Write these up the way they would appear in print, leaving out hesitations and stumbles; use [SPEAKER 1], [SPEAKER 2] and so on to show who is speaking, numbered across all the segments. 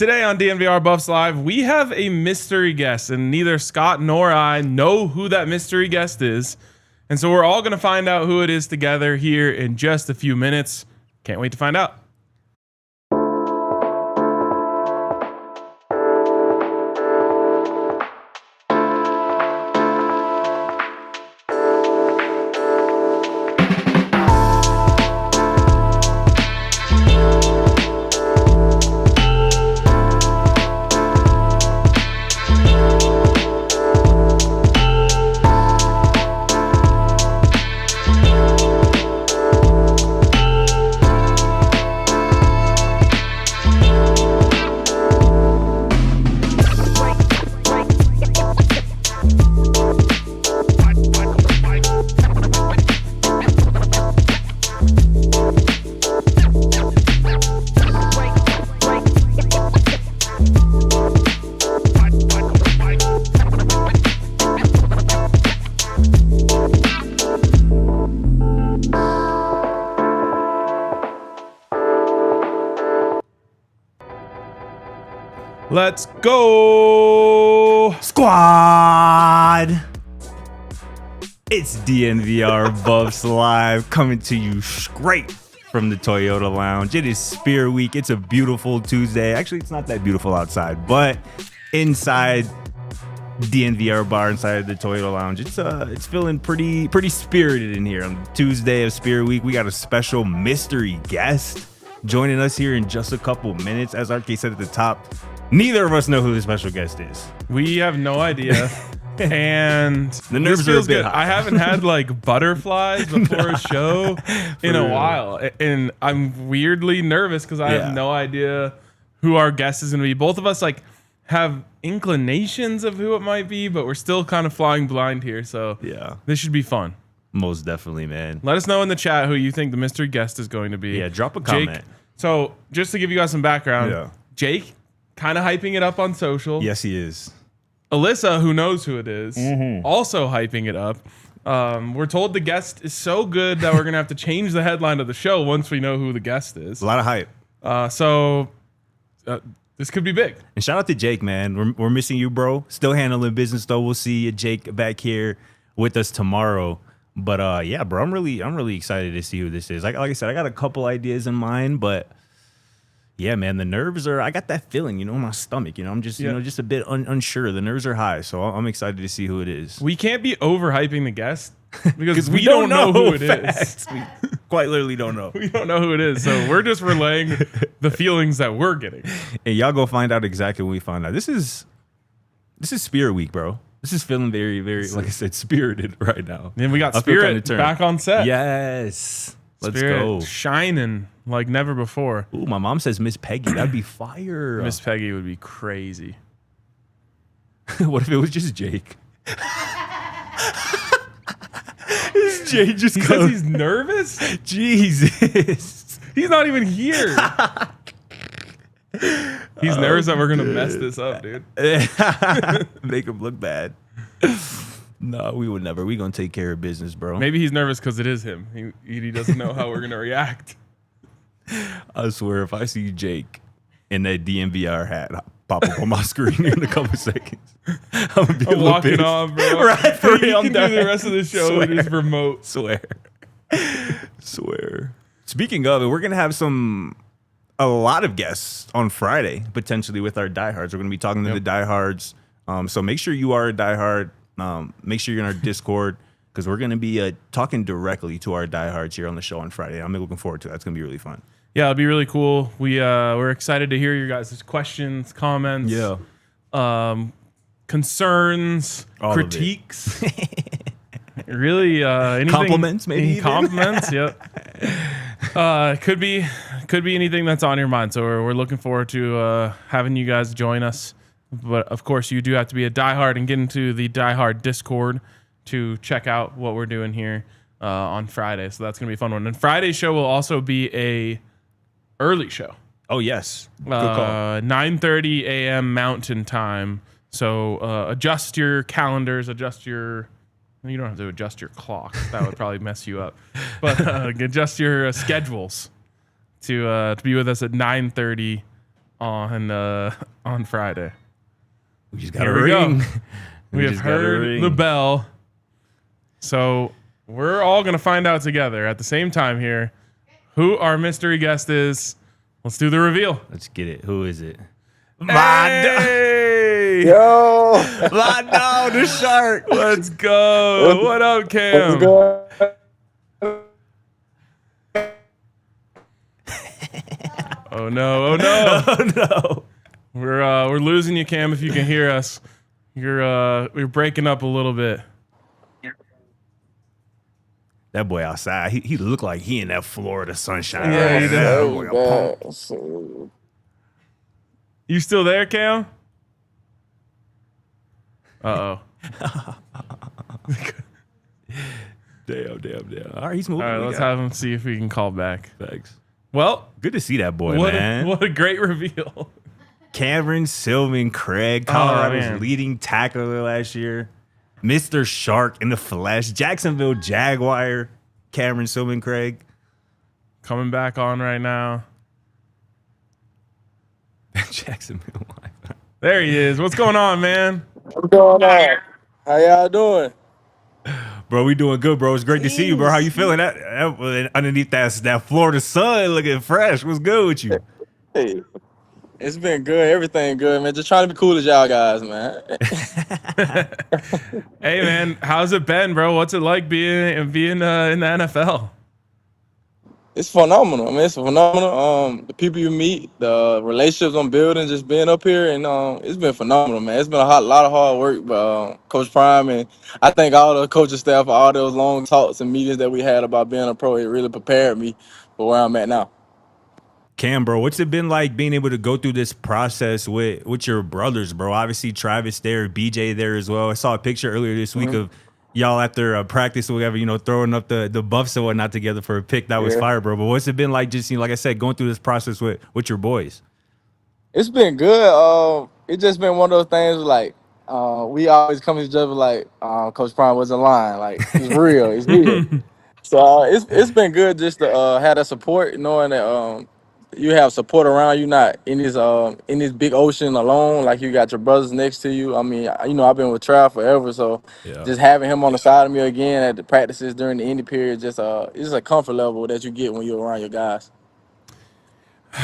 [SPEAKER 1] Today on DNVR Buffs Live, we have a mystery guest, and neither Scott nor I know who that mystery guest is. And so we're all going to find out who it is together here in just a few minutes. Can't wait to find out. Let's go,
[SPEAKER 2] squad. It's DNVR Buffs Live coming to you straight from the Toyota Lounge. It is Spear Week. It's a beautiful Tuesday. Actually, it's not that beautiful outside, but inside DNVR bar, inside the Toyota Lounge, it's feeling pretty spirited in here. On Tuesday of Spear Week, we got a special mystery guest joining us here in just a couple minutes. As RK said at the top, neither of us know who the special guest is.
[SPEAKER 1] We have no idea. And
[SPEAKER 2] the nerves are a bit high.
[SPEAKER 1] I haven't had like butterflies before a show in a while. And I'm weirdly nervous because I have no idea who our guest is going to be. Both of us like have inclinations of who it might be, but we're still kind of flying blind here. So yeah, this should be fun.
[SPEAKER 2] Most definitely, man.
[SPEAKER 1] Let us know in the chat who you think the mystery guest is going to be.
[SPEAKER 2] Yeah, drop a comment.
[SPEAKER 1] Jake, so just to give you guys some background, Jake kind of hyping it up on social.
[SPEAKER 2] Yes, he is.
[SPEAKER 1] Alyssa, who knows who it is, also hyping it up. We're told the guest is so good that we're going to have to change the headline of the show once we know who the guest is.
[SPEAKER 2] A lot of hype.
[SPEAKER 1] So this could be big.
[SPEAKER 2] And shout out to Jake, man. We're missing you, bro. Still handling business, though. We'll see you, Jake, back here with us tomorrow. But yeah, bro, I'm really excited to see who this is. Like I said, I got a couple ideas in mind, but yeah, man, the nerves are. I got that feeling, in my stomach. I'm just, just a bit unsure. The nerves are high, so I'm excited to see who it is.
[SPEAKER 1] We can't be overhyping the guest because we don't know who it is.
[SPEAKER 2] We quite literally don't know.
[SPEAKER 1] We don't know who it is, so we're just relaying the feelings that we're getting.
[SPEAKER 2] And y'all go find out exactly when we find out. This is Spirit Week, bro. This is feeling very, very, like I said, spirited right now.
[SPEAKER 1] And we got Spirit back on set.
[SPEAKER 2] Yes. Let's
[SPEAKER 1] Spirit
[SPEAKER 2] go.
[SPEAKER 1] Shining like never before.
[SPEAKER 2] Ooh, my mom says Miss Peggy. That'd be fire.
[SPEAKER 1] Miss Peggy would be crazy.
[SPEAKER 2] What if it was just Jake? Is Jake just
[SPEAKER 1] he says he's nervous?
[SPEAKER 2] Jesus.
[SPEAKER 1] He's not even here. He's nervous that we're going to mess this up, dude.
[SPEAKER 2] Make him look bad. No, we would never. We going to take care of business, bro.
[SPEAKER 1] Maybe he's nervous because it is him. He doesn't know how we're going to react.
[SPEAKER 2] I swear, if I see Jake in that DNVR hat pop up on my screen in a couple seconds, I'm going to be
[SPEAKER 1] walking off, bro.
[SPEAKER 2] Right, for real.
[SPEAKER 1] You can do the rest of the show just remote.
[SPEAKER 2] Swear. Speaking of it, we're going to have a lot of guests on Friday, potentially with our diehards. We're going to be talking to the diehards. So make sure you are a diehard. Make sure you're in our Discord because we're going to be talking directly to our diehards here on the show on Friday. I'm looking forward to that. It's going to be really fun.
[SPEAKER 1] Yeah, it'll be really cool. We're excited to hear your guys' questions, comments, concerns, critiques. Really, anything,
[SPEAKER 2] compliments, maybe
[SPEAKER 1] compliments. Yep. Could be anything that's on your mind. So we're looking forward to having you guys join us. But of course, you do have to be a diehard and get into the diehard Discord to check out what we're doing here on Friday. So that's gonna be a fun one. And Friday's show will also be a early show.
[SPEAKER 2] Oh yes, good call.
[SPEAKER 1] 9:30 a.m. Mountain Time. So adjust your calendars. You don't have to adjust your clock. That would probably mess you up. But adjust your schedules to be with us at 9:30 on Friday.
[SPEAKER 2] We just got
[SPEAKER 1] Here
[SPEAKER 2] a
[SPEAKER 1] we
[SPEAKER 2] ring.
[SPEAKER 1] go. We have heard the bell. So we're all going to find out together at the same time here who our mystery guest is. Let's do the reveal.
[SPEAKER 2] Let's get it. Who is it?
[SPEAKER 1] Hey!
[SPEAKER 3] Yo,
[SPEAKER 2] My dog, the shark.
[SPEAKER 1] Let's go. What up,
[SPEAKER 3] what's
[SPEAKER 1] Cam?
[SPEAKER 3] going?
[SPEAKER 1] Oh no! Oh no!
[SPEAKER 2] Oh no.
[SPEAKER 1] We're losing you, Cam. If you can hear us, you're breaking up a little bit.
[SPEAKER 2] That boy outside, he looked like he in that Florida sunshine.
[SPEAKER 1] Yeah,
[SPEAKER 2] right
[SPEAKER 1] he
[SPEAKER 2] now.
[SPEAKER 1] does.
[SPEAKER 2] Boy, a pump.
[SPEAKER 1] You still there, Cam? Uh-oh.
[SPEAKER 2] Damn. All right, he's moving.
[SPEAKER 1] All right, let's have him see if we can call back.
[SPEAKER 2] Thanks.
[SPEAKER 1] Well,
[SPEAKER 2] Good to see that boy,
[SPEAKER 1] what
[SPEAKER 2] man.
[SPEAKER 1] a great reveal.
[SPEAKER 2] Cam'Ron Silmon-Craig,
[SPEAKER 1] Oh,
[SPEAKER 2] Colorado's
[SPEAKER 1] man.
[SPEAKER 2] leading tackler last year. Mr. Shark in the flesh. Jacksonville Jaguar, Cam'Ron Silmon-Craig.
[SPEAKER 1] Coming back on right now.
[SPEAKER 2] Jacksonville.
[SPEAKER 1] There he is. What's going on, man?
[SPEAKER 3] What's going on? How y'all doing?
[SPEAKER 2] Bro, we doing good, bro. It's great to see you, bro. How you feeling? That underneath that Florida sun, looking fresh. What's good with you?
[SPEAKER 3] Hey, it's been good. Everything good, man. Just trying to be cool as y'all guys, man.
[SPEAKER 1] Hey, man, how's it been, bro? What's it like being in the NFL?
[SPEAKER 3] It's phenomenal. I mean, it's phenomenal. The people you meet, the relationships I'm building, just being up here, and it's been phenomenal, man. It's been a lot of hard work, but Coach Prime and I think all the coaching staff for all those long talks and meetings that we had about being a pro, it really prepared me for where I'm at now.
[SPEAKER 2] Cam, bro, what's it been like being able to go through this process with your brothers, bro? Obviously, Travis there, BJ there as well. I saw a picture earlier this week of y'all after practice or whatever, throwing up the buffs and whatnot together for a pick. That was fire, bro. But what's it been like just, like I said, going through this process with your boys?
[SPEAKER 3] It's been good. It's just been one of those things like we always come to each other like Coach Prime wasn't lying. Like he's real. He's here. So it's been good just to have that support, knowing that you have support around you, not in this big ocean alone. Like you got your brothers next to you. I mean, I've been with Trav forever, so just having him on the side of me again at the practices during the indie period, it's just a comfort level that you get when you're around your guys.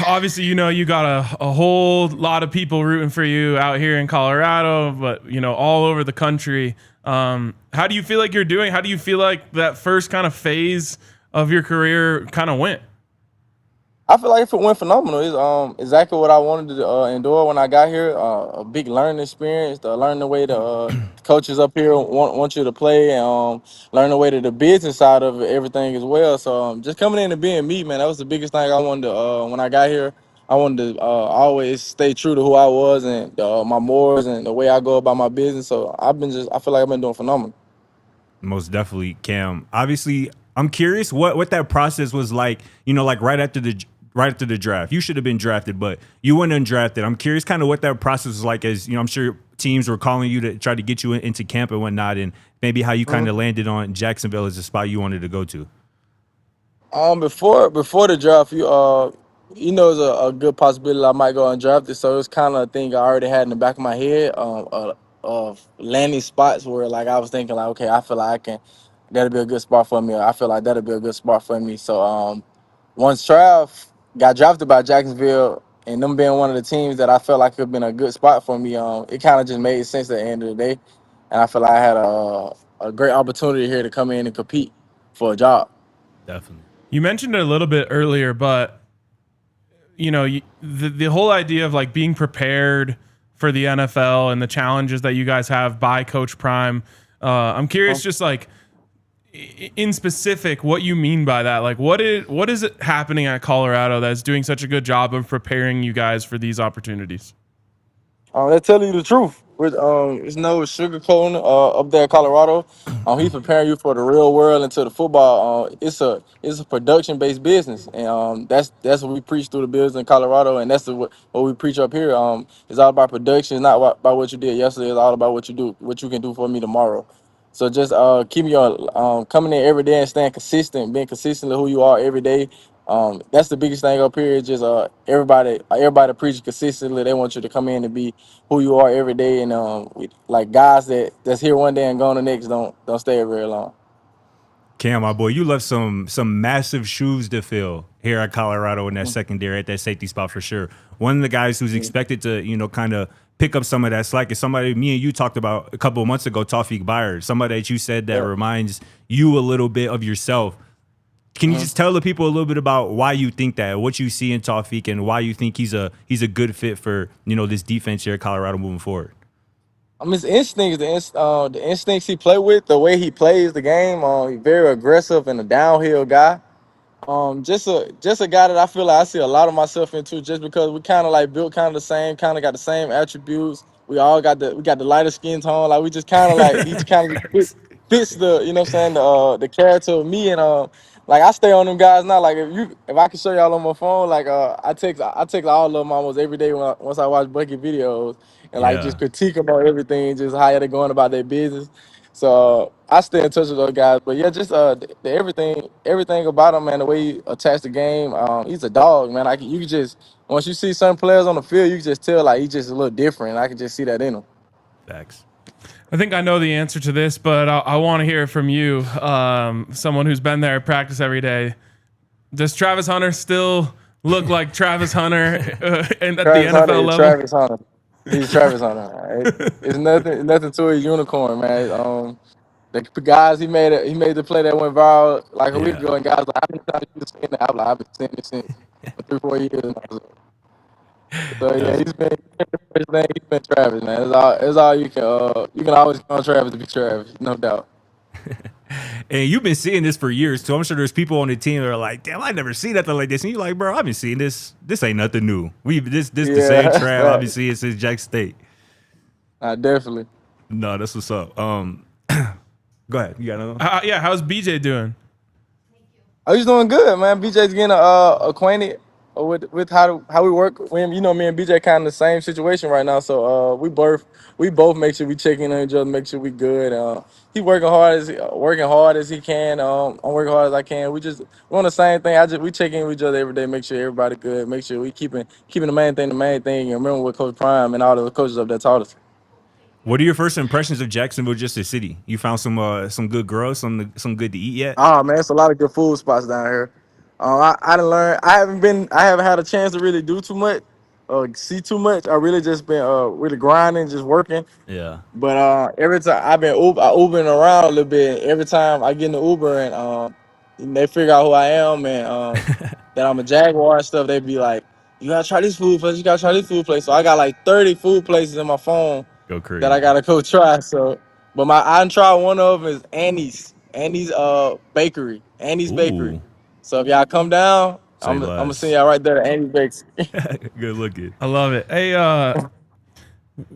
[SPEAKER 1] Obviously, you got a whole lot of people rooting for you out here in Colorado, but, all over the country. How do you feel like you're doing? How do you feel like that first kind of phase of your career kind of went?
[SPEAKER 3] I feel like it went phenomenal. It's exactly what I wanted to endure when I got here. A big learning experience, to learn the way the coaches up here want you to play, and learn the way to the business side of everything as well. So just coming in and being me, man, that was the biggest thing I wanted to. When I got here, I wanted to always stay true to who I was and my morals and the way I go about my business. So I feel like I've been doing phenomenal.
[SPEAKER 2] Most definitely, Cam. Obviously, I'm curious what that process was like, like right after the draft. You should have been drafted, but you weren't undrafted. I'm curious kind of what that process was like as, I'm sure teams were calling you to try to get you into camp and whatnot, and maybe how you kind of landed on Jacksonville as a spot you wanted to go to.
[SPEAKER 3] Before the draft, it's a good possibility I might go undrafted. So it's kind of a thing I already had in the back of my head of landing spots where like I was thinking like, okay, I feel like that'll be a good spot for me. Or I feel like that'll be a good spot for me. So once Trav got drafted by Jacksonville and them being one of the teams that I felt like could have been a good spot for me, it kind of just made sense at the end of the day. And I feel like I had a great opportunity here to come in and compete for a job.
[SPEAKER 2] Definitely.
[SPEAKER 1] You mentioned it a little bit earlier, but the whole idea of like being prepared for the NFL and the challenges that you guys have by Coach Prime. I'm curious, just like in specific, what you mean by that. Like, what is it happening at Colorado that's doing such a good job of preparing you guys for these opportunities?
[SPEAKER 3] They're telling you the truth. It's no sugarcoating up there in Colorado. He's preparing you for the real world into the football. It's a production based business, and that's what we preach through the business in Colorado, and that's what we preach up here. It's all about production, it's not about what you did yesterday. It's all about what you can do for me tomorrow. So just keep your coming in every day and staying consistent, being consistently who you are every day. That's the biggest thing up here. Just everybody preaching consistently. They want you to come in and be who you are every day. And like guys that's here one day and gone the next don't stay very long.
[SPEAKER 2] Cam, my boy, you left some massive shoes to fill here at Colorado in that secondary at that safety spot for sure. One of the guys who's expected to, kind of pick up some of that slack is somebody me and you talked about a couple of months ago, Tawfiq Byers, somebody that you said that reminds you a little bit of yourself. Can you just tell the people a little bit about why you think that, what you see in Tawfiq, and why you think he's a good fit for this defense here at Colorado moving forward?
[SPEAKER 3] His instincts, the instincts he play with, the way he plays the game. He's very aggressive and a downhill guy. Just a guy that I feel like I see a lot of myself into, just because we kind of like built kind of the same, kind of got the same attributes. We all got the lighter skin tone. Like we just kind of like he kind of fits the the character of me. And like I stay on them guys now. Like if I can show y'all on my phone, like I text all of them almost every day once I watch Bucky videos and like just critique them on everything, just how they're going about their business. So I stay in touch with those guys. But yeah, just everything about him, man. The way he attacks the game, he's a dog, man. You can just once you see certain players on the field, you can just tell like he's just a little different. I can just see that in him.
[SPEAKER 2] Facts.
[SPEAKER 1] I think I know the answer to this, but I want to hear it from you, someone who's been there at practice every day. Does Travis Hunter still look like Travis Hunter and at the NFL level?
[SPEAKER 3] Travis Hunter. He's Travis Hunter. It's nothing to his unicorn, man. The guys he made the play that went viral like a week ago, and guys like, how many times you seen that? I'm like, I've been seeing it since for 3-4 years now. So yeah, he's been Travis, man. It's all you can always call Travis to be Travis, no doubt.
[SPEAKER 2] And you've been seeing this for years too. I'm sure there's people on the team that are like, damn, I never seen nothing like this. And you're like, bro, I've been seeing this. This ain't nothing new. This the same Trav I've been seeing since Jack State.
[SPEAKER 3] Definitely.
[SPEAKER 2] No, that's what's up. Go ahead. You got another one?
[SPEAKER 1] Yeah, how's BJ doing?
[SPEAKER 3] Oh, he's doing good, man. BJ's getting acquainted with how we work. Me and BJ kind of the same situation right now. So we both make sure we check in on each other, make sure we good. He's working hard as he can. I'm working hard as I can. We're on the same thing. We check in with each other every day, make sure everybody good, make sure we keeping the main thing. And remember what Coach Prime and all the coaches up there taught us.
[SPEAKER 2] What are your first impressions of Jacksonville, just a city? You found some good growth, some good to eat yet?
[SPEAKER 3] Oh man, it's a lot of good food spots down here. I done learned. I haven't had a chance to really do too much or see too much. I really just been really grinding, just working.
[SPEAKER 2] Yeah.
[SPEAKER 3] But every time I've been Ubering around a little bit. Every time I get in the Uber and they figure out who I am and that I'm a Jaguar and stuff, they be like, "You gotta try this food place. You gotta try this food place." So I got like 30 food places in my phone.
[SPEAKER 2] Go crazy.
[SPEAKER 3] That I gotta go try. So, but I done tried one of them is Annie's Bakery. Annie's Bakery. So if y'all come down, I'm gonna send y'all right there to Annie's Bakery.
[SPEAKER 2] Good looking.
[SPEAKER 1] I love it. Hey,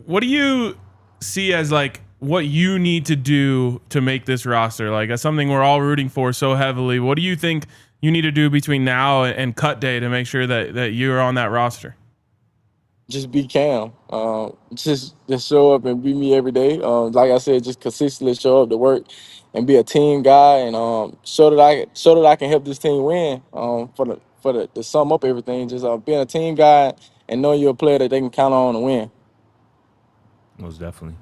[SPEAKER 1] what do you see as like what you need to do to make this roster? Like as something we're all rooting for so heavily. What do you think you need to do between now and cut day to make sure that you're on that roster?
[SPEAKER 3] Just be Cam. Just show up and be me every day. Like I said, just consistently show up to work and be a team guy and show that I can help this team win. To sum up everything, just being a team guy and knowing you're a player that they can count on to win.
[SPEAKER 2] Most definitely.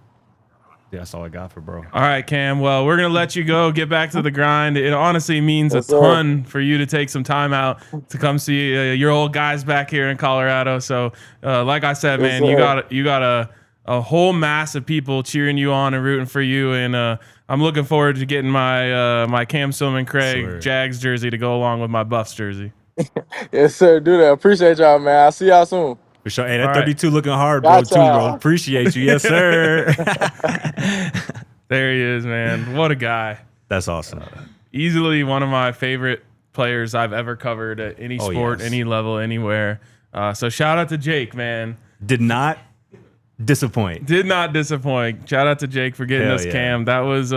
[SPEAKER 2] Yeah, that's all I got for bro.
[SPEAKER 1] All right, Cam. Well, we're going to let you go, get back to the grind. It honestly means a ton for you to take some time out to come see your old guys back here in Colorado. So, like I said, man, you got a whole mass of people cheering you on and rooting for you. And I'm looking forward to getting my Cam Silmon-Craig Jags jersey to go along with my Buffs jerszy.
[SPEAKER 3] Yes, sir. Do that. Appreciate y'all, man. I'll see y'all soon.
[SPEAKER 2] For sure. Hey, that 32 looking hard, bro, too, bro. Appreciate you. Yes, sir.
[SPEAKER 1] There he is, man. What a guy.
[SPEAKER 2] That's awesome.
[SPEAKER 1] Easily one of my favorite players I've ever covered at any sport, any level, anywhere. So shout out to Jake, man.
[SPEAKER 2] Did not disappoint.
[SPEAKER 1] Shout out to Jake for getting us Cam. That was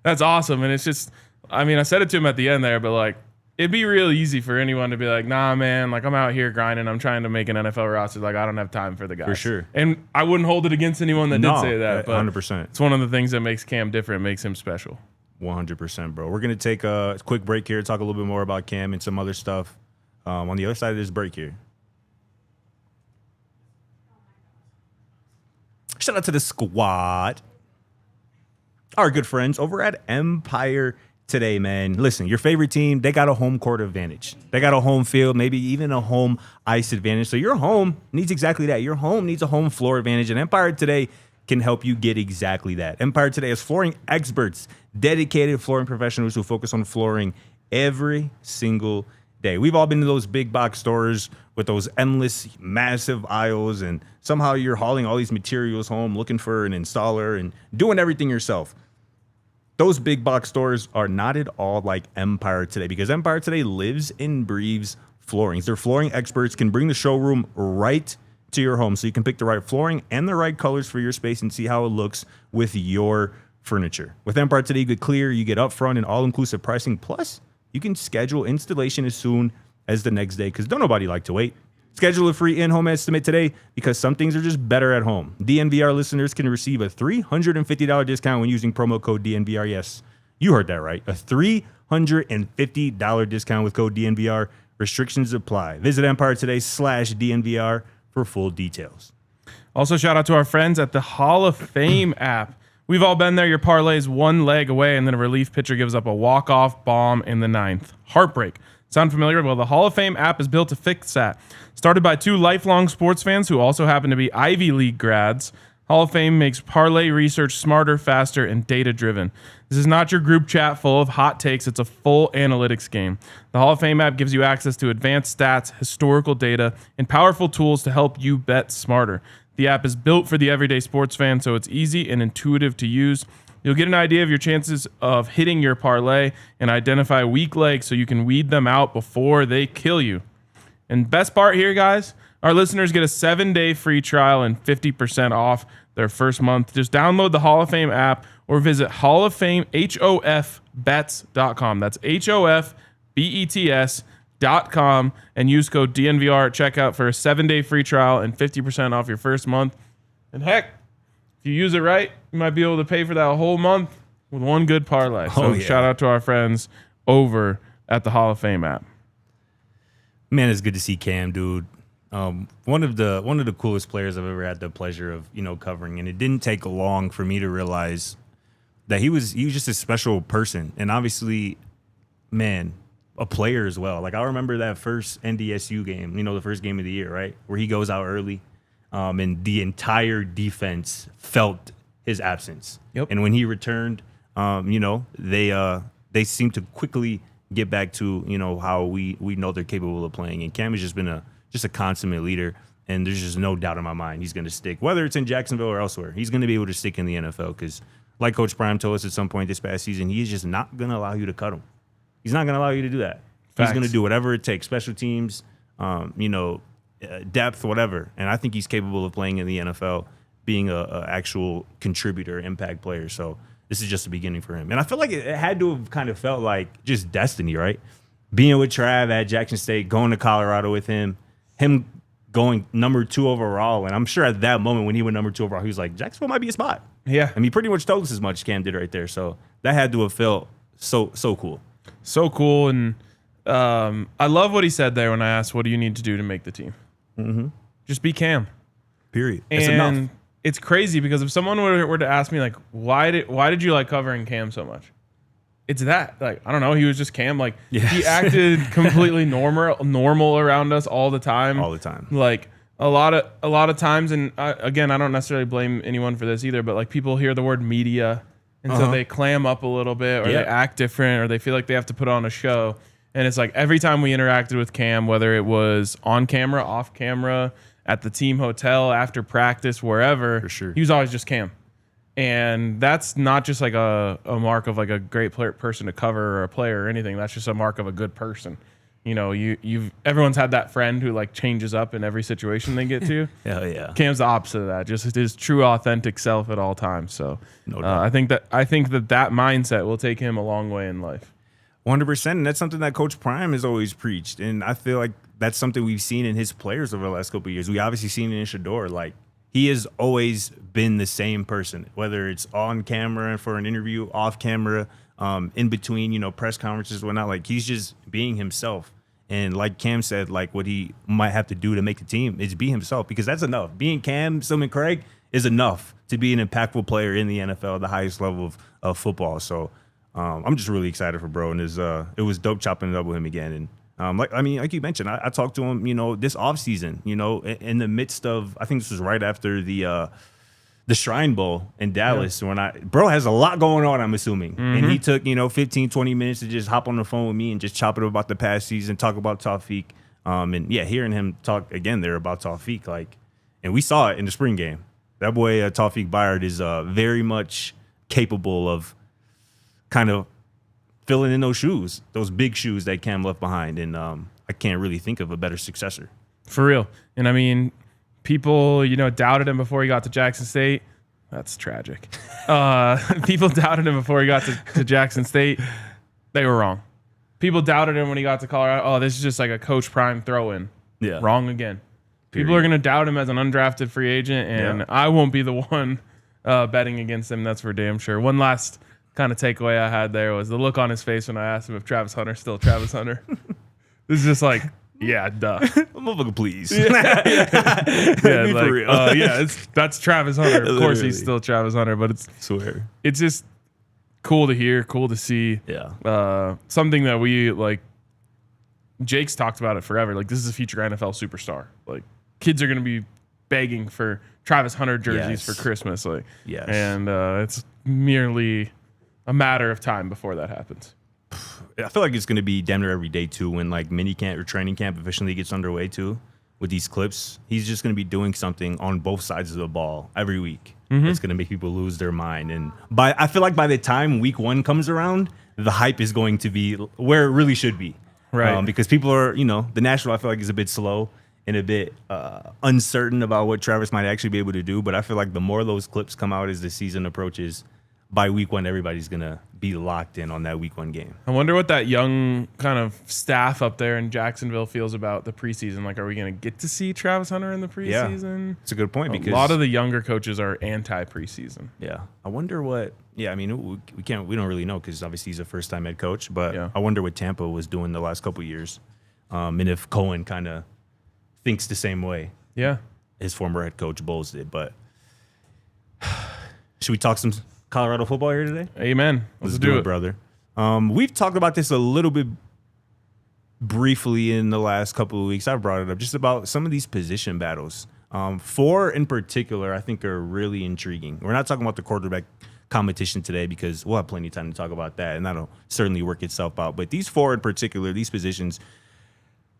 [SPEAKER 1] that's awesome. And it's just, I mean, I said it to him at the end there, but like, it'd be real easy for anyone to be like, nah, man, like I'm out here grinding. I'm trying to make an NFL roster. Like I don't have time for the guys.
[SPEAKER 2] For sure.
[SPEAKER 1] And I wouldn't hold it against anyone that did say that. But
[SPEAKER 2] 100%.
[SPEAKER 1] It's one of the things that makes Cam different, makes him special.
[SPEAKER 2] 100%, bro. We're going to take a quick break here, talk a little bit more about Cam and some other stuff. on the other side of this break here. Shout out to the squad. Our good friends over at Empire today, man. Listen, your favorite team, they got a home court advantage. They got a home field, maybe even a home ice advantage. So your home needs exactly that. Your home needs a home floor advantage, and Empire today can help you get exactly that. Empire today is flooring experts, dedicated flooring professionals who focus on flooring every single day. We've all been to those big box stores with those endless, massive aisles, and somehow you're hauling all these materials home, looking for an installer and doing everything yourself. Those big box stores are not at all like Empire today, because Empire today lives and breathes flooring. Their flooring experts can bring the showroom right to your home so you can pick the right flooring and the right colors for your space and see how it looks with your furniture. With Empire today, you get clear, you get upfront and all-inclusive pricing, plus you can schedule installation as soon as the next day, because don't nobody like to wait. Schedule a free in-home estimate today, because some things are just better at home. DNVR listeners can receive a $350 discount when using promo code DNVR. Yes, you heard that right. A $350 discount with code DNVR. Restrictions apply. Visit EmpireToday/DNVR for full details.
[SPEAKER 1] Also, shout out to our friends at the Hall of Fame app. We've all been there. Your parlay's one leg away, and then a relief pitcher gives up a walk-off bomb in the ninth. Heartbreak. Sound familiar? Well, the Hall of Fame app is built to fix that. Started by two lifelong sports fans who also happen to be Ivy League grads, Hall of Fame makes parlay research smarter, faster, and data-driven. This is not your group chat full of hot takes. It's a full analytics game. The Hall of Fame app gives you access to advanced stats, historical data, and powerful tools to help you bet smarter. The app is built for the everyday sports fan, so it's easy and intuitive to use. You'll get an idea of your chances of hitting your parlay and identify weak legs so you can weed them out before they kill you. And best part here, guys, our listeners get a 7-day free trial and 50% off their first month. Just download the Hall of Fame app or visit HofBets.com. That's HofBets.com and use code DNVR at checkout for a 7-day free trial and 50% off your first month. And heck, if you use it right, you might be able to pay for that whole month with one good parlay. So shout out to our friends over at the Hall of Fame app.
[SPEAKER 2] Man, it's good to see Cam, dude. One of the coolest players I've ever had the pleasure of, covering, and it didn't take long for me to realize that he was just a special person, and obviously, man, a player as well. Like, I remember that first NDSU game, the first game of the year, right, where he goes out early. And the entire defense felt his absence.
[SPEAKER 1] Yep. And
[SPEAKER 2] when he returned, they seemed to quickly get back to how we know they're capable of playing. And Cam has just been a consummate leader, and there's just no doubt in my mind he's going to stick, whether it's in Jacksonville or elsewhere. He's going to be able to stick in the NFL because, like Coach Prime told us at some point this past season, he's just not going to allow you to cut him. He's not going to allow you to do that.
[SPEAKER 1] Facts.
[SPEAKER 2] He's going to do whatever it takes, special teams, depth, whatever. And I think he's capable of playing in the NFL, being a actual contributor, impact player. So this is just the beginning for him. And I feel like it had to have kind of felt like just destiny, right? Being with Trav at Jackson State, going to Colorado with him going number 2 overall. And I'm sure at that moment when he went number 2 overall, he was like, Jacksonville might be a spot.
[SPEAKER 1] Yeah.
[SPEAKER 2] I mean, he pretty much told us as much, Cam did right there. So that had to have felt so cool.
[SPEAKER 1] So cool. And I love what he said there when I asked, what do you need to do to make the team?
[SPEAKER 2] Mm-hmm.
[SPEAKER 1] Just be Cam.
[SPEAKER 2] Period.
[SPEAKER 1] And
[SPEAKER 2] it's enough.
[SPEAKER 1] It's crazy because if someone were to ask me, like, why did you like covering Cam so much? It's that, like, I don't know. He was just Cam. Like,
[SPEAKER 2] yes.
[SPEAKER 1] He acted completely normal around us all the time.
[SPEAKER 2] All the time.
[SPEAKER 1] Like, a lot of times, and again, I don't necessarily blame anyone for this either, but like people hear the word media, and so they clam up a little bit, or they act different, or they feel like they have to put on a show. And it's like every time we interacted with Cam, whether it was on camera, off camera, at the team hotel, after practice, wherever,
[SPEAKER 2] for sure,
[SPEAKER 1] he was always just Cam. And that's not just like a mark of like a great person to cover or a player or anything. That's just a mark of a good person. Everyone's had that friend who like changes up in every situation they get to.
[SPEAKER 2] Hell yeah.
[SPEAKER 1] Cam's the opposite of that. Just his true, authentic self at all times. So
[SPEAKER 2] no doubt.
[SPEAKER 1] I think that mindset will take him a long way in life.
[SPEAKER 2] 100%, and that's something that Coach Prime has always preached, and I feel like that's something we've seen in his players over the last couple of years. We obviously seen it in Shador. Like, he has always been the same person, whether it's on camera for an interview, off camera, in between, press conferences, whatnot. Like, he's just being himself, And like Cam said, like what he might have to do to make the team is be himself, because that's enough. Being Cam Silmon-Craig is enough to be an impactful player in the NFL, the highest level of football. So I'm just really excited for bro, and it was dope chopping it up with him again. And like you mentioned, I talked to him, this offseason, in the midst of, I think this was right after the Shrine Bowl in Dallas, when bro has a lot going on, I'm assuming. And he took, 15, 20 minutes to just hop on the phone with me and just chop it up about the past season, talk about Tawfiq. And hearing him talk again there about Tawfiq, and we saw it in the spring game. That boy, Tawfiq Byard, is very much capable of kind of filling in those shoes, those big shoes that Cam left behind. And I can't really think of a better successor.
[SPEAKER 1] For real. And I mean, people, doubted him before he got to Jackson State. That's tragic. People doubted him before he got to Jackson State. They were wrong. People doubted him when he got to Colorado. Oh, this is just like a Coach Prime throw-in. Yeah. Wrong again. Period. People are going to doubt him as an undrafted free agent, and I won't be the one betting against him. That's for damn sure. One last kind of takeaway I had there was the look on his face when I asked him if Travis Hunter's still Travis Hunter. This is just like, yeah, duh.
[SPEAKER 2] Motherfucker, please.
[SPEAKER 1] For real. That's Travis Hunter. Of course, he's still Travis Hunter, but it's just cool to hear, cool to see.
[SPEAKER 2] Yeah.
[SPEAKER 1] Something that we like. Jake's talked about it forever. Like, this is a future NFL superstar. Like, kids are going to be begging for Travis Hunter jerseys for Christmas. Like, and it's merely a matter of time before that happens.
[SPEAKER 2] I feel like it's going to be damn near every day too, when like mini camp or training camp officially gets underway too. With these clips, he's just going to be doing something on both sides of the ball every week. It's going to make people lose their mind. And I feel like by the time week 1 comes around, the hype is going to be where it really should be.
[SPEAKER 1] Right.
[SPEAKER 2] Because people are, the national, I feel like, is a bit slow and a bit uncertain about what Travis might actually be able to do. But I feel like the more those clips come out as the season approaches, by week 1, everybody's going to be locked in on that week 1 game.
[SPEAKER 1] I wonder what that young kind of staff up there in Jacksonville feels about the preseason. Like, are we going to get to see Travis Hunter in the preseason?
[SPEAKER 2] Yeah, it's a good point, because
[SPEAKER 1] a lot of the younger coaches are anti-preseason.
[SPEAKER 2] Yeah. I wonder what, I mean, we don't really know, because obviously he's a first-time head coach, but I wonder what Tampa was doing the last couple of years. And if Cohen kind of thinks the same way.
[SPEAKER 1] Yeah.
[SPEAKER 2] His former head coach Bowles did. But should we talk some Colorado football here today?
[SPEAKER 1] Amen.
[SPEAKER 2] Let's do it, brother. We've talked about this a little bit briefly in the last couple of weeks. I've brought it up just about some of these position battles. 4 in particular, I think, are really intriguing. We're not talking about the quarterback competition today, because we'll have plenty of time to talk about that, and that'll certainly work itself out. But these 4 in particular, these positions,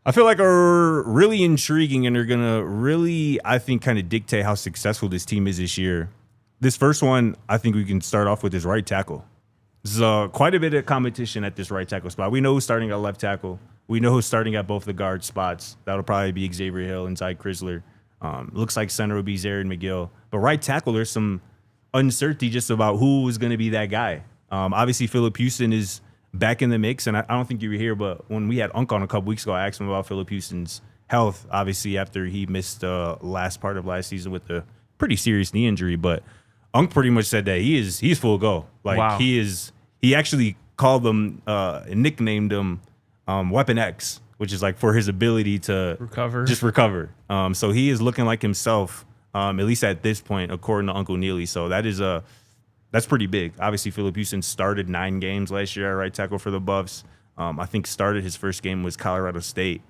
[SPEAKER 2] I feel like are really intriguing, and are going to really, I think, kind of dictate how successful this team is this year. This first one, I think we can start off with, is right tackle. There's quite a bit of competition at this right tackle spot. We know who's starting at left tackle. We know who's starting at both the guard spots. That'll probably be Xavier Hill and Ty Chrysler. Looks like center will be Zarin McGill. But right tackle, there's some uncertainty just about who is going to be that guy. Obviously, Phillip Houston is back in the mix, and I don't think you were here, but when we had Unc on a couple weeks ago, I asked him about Phillip Houston's health, obviously, after he missed the last part of last season with a pretty serious knee injury. But Unc pretty much said that he's full go. Like, wow. He actually called them and nicknamed him Weapon X, which is like for his ability to recover. So he is looking like himself, at least at this point, according to Uncle Neely. So that's pretty big. Obviously, Phillip Houston started 9 games last year at right tackle for the Buffs. I think started his first game was Colorado State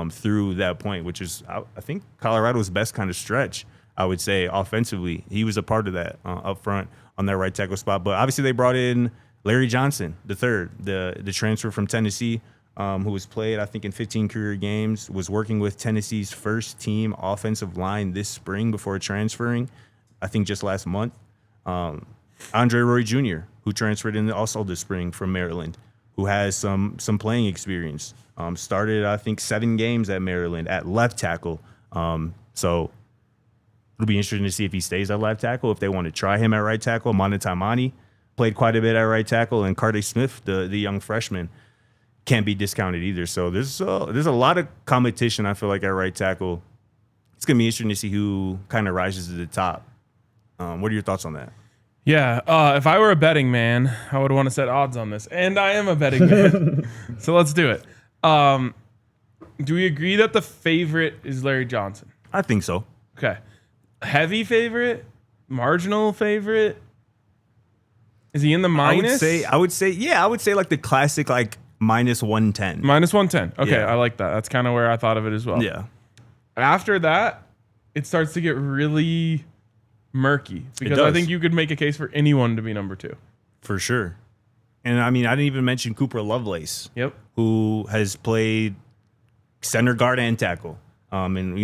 [SPEAKER 2] through that point, which is, I think, Colorado's best kind of stretch, I would say, offensively. He was a part of that up front on that right tackle spot. But obviously they brought in Larry Johnson, the third, the transfer from Tennessee, who was played, I think, in 15 career games, was working with Tennessee's first team offensive line this spring before transferring, I think just last month. Andre Roy Jr., who transferred in also this spring from Maryland, who has some playing experience. Started, I think, 7 games at Maryland at left tackle. So it'll be interesting to see if he stays at left tackle, if they want to try him at right tackle. Mana Taimani played quite a bit at right tackle, and Carter Smith, the young freshman, can't be discounted either. So there's a lot of competition, I feel like, at right tackle. It's going to be interesting to see who kind of rises to the top. What are your thoughts on that?
[SPEAKER 1] Yeah, if I were a betting man, I would want to set odds on this. And I am a betting man. So let's do it. Do we agree that the favorite is Larry Johnson?
[SPEAKER 2] I think so.
[SPEAKER 1] Okay. Heavy favorite? Marginal favorite? Is he in the minus?
[SPEAKER 2] I would say like the classic like minus 110.
[SPEAKER 1] Minus 110. Okay,
[SPEAKER 2] Yeah.
[SPEAKER 1] I like that. That's kind of where I thought of it as well.
[SPEAKER 2] Yeah.
[SPEAKER 1] After that, it starts to get really murky because I
[SPEAKER 2] does.
[SPEAKER 1] think you could make a case for anyone to be number 2.
[SPEAKER 2] For sure. And I mean, I didn't even mention Cooper Lovelace.
[SPEAKER 1] Yep.
[SPEAKER 2] Who has played center guard and tackle. And,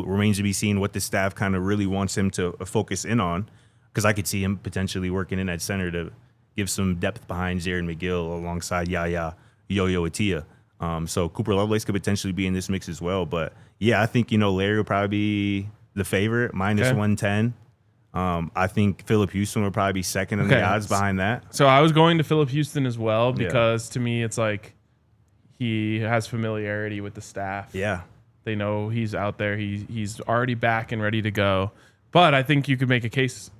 [SPEAKER 2] remains to be seen what the staff kind of really wants him to focus in on, because I could see him potentially working in at center to give some depth behind Zaire McGill alongside Yo-Yo Atia. So Cooper Lovelace could potentially be in this mix as well. But, yeah, I think, Larry will probably be the favorite, minus 110. I think Phillip Houston will probably be second in the odds behind that.
[SPEAKER 1] So I was going to Phillip Houston as well because to me it's like he has familiarity with the staff.
[SPEAKER 2] Yeah.
[SPEAKER 1] They know he's out there. He's already back and ready to go. But I think you could make a case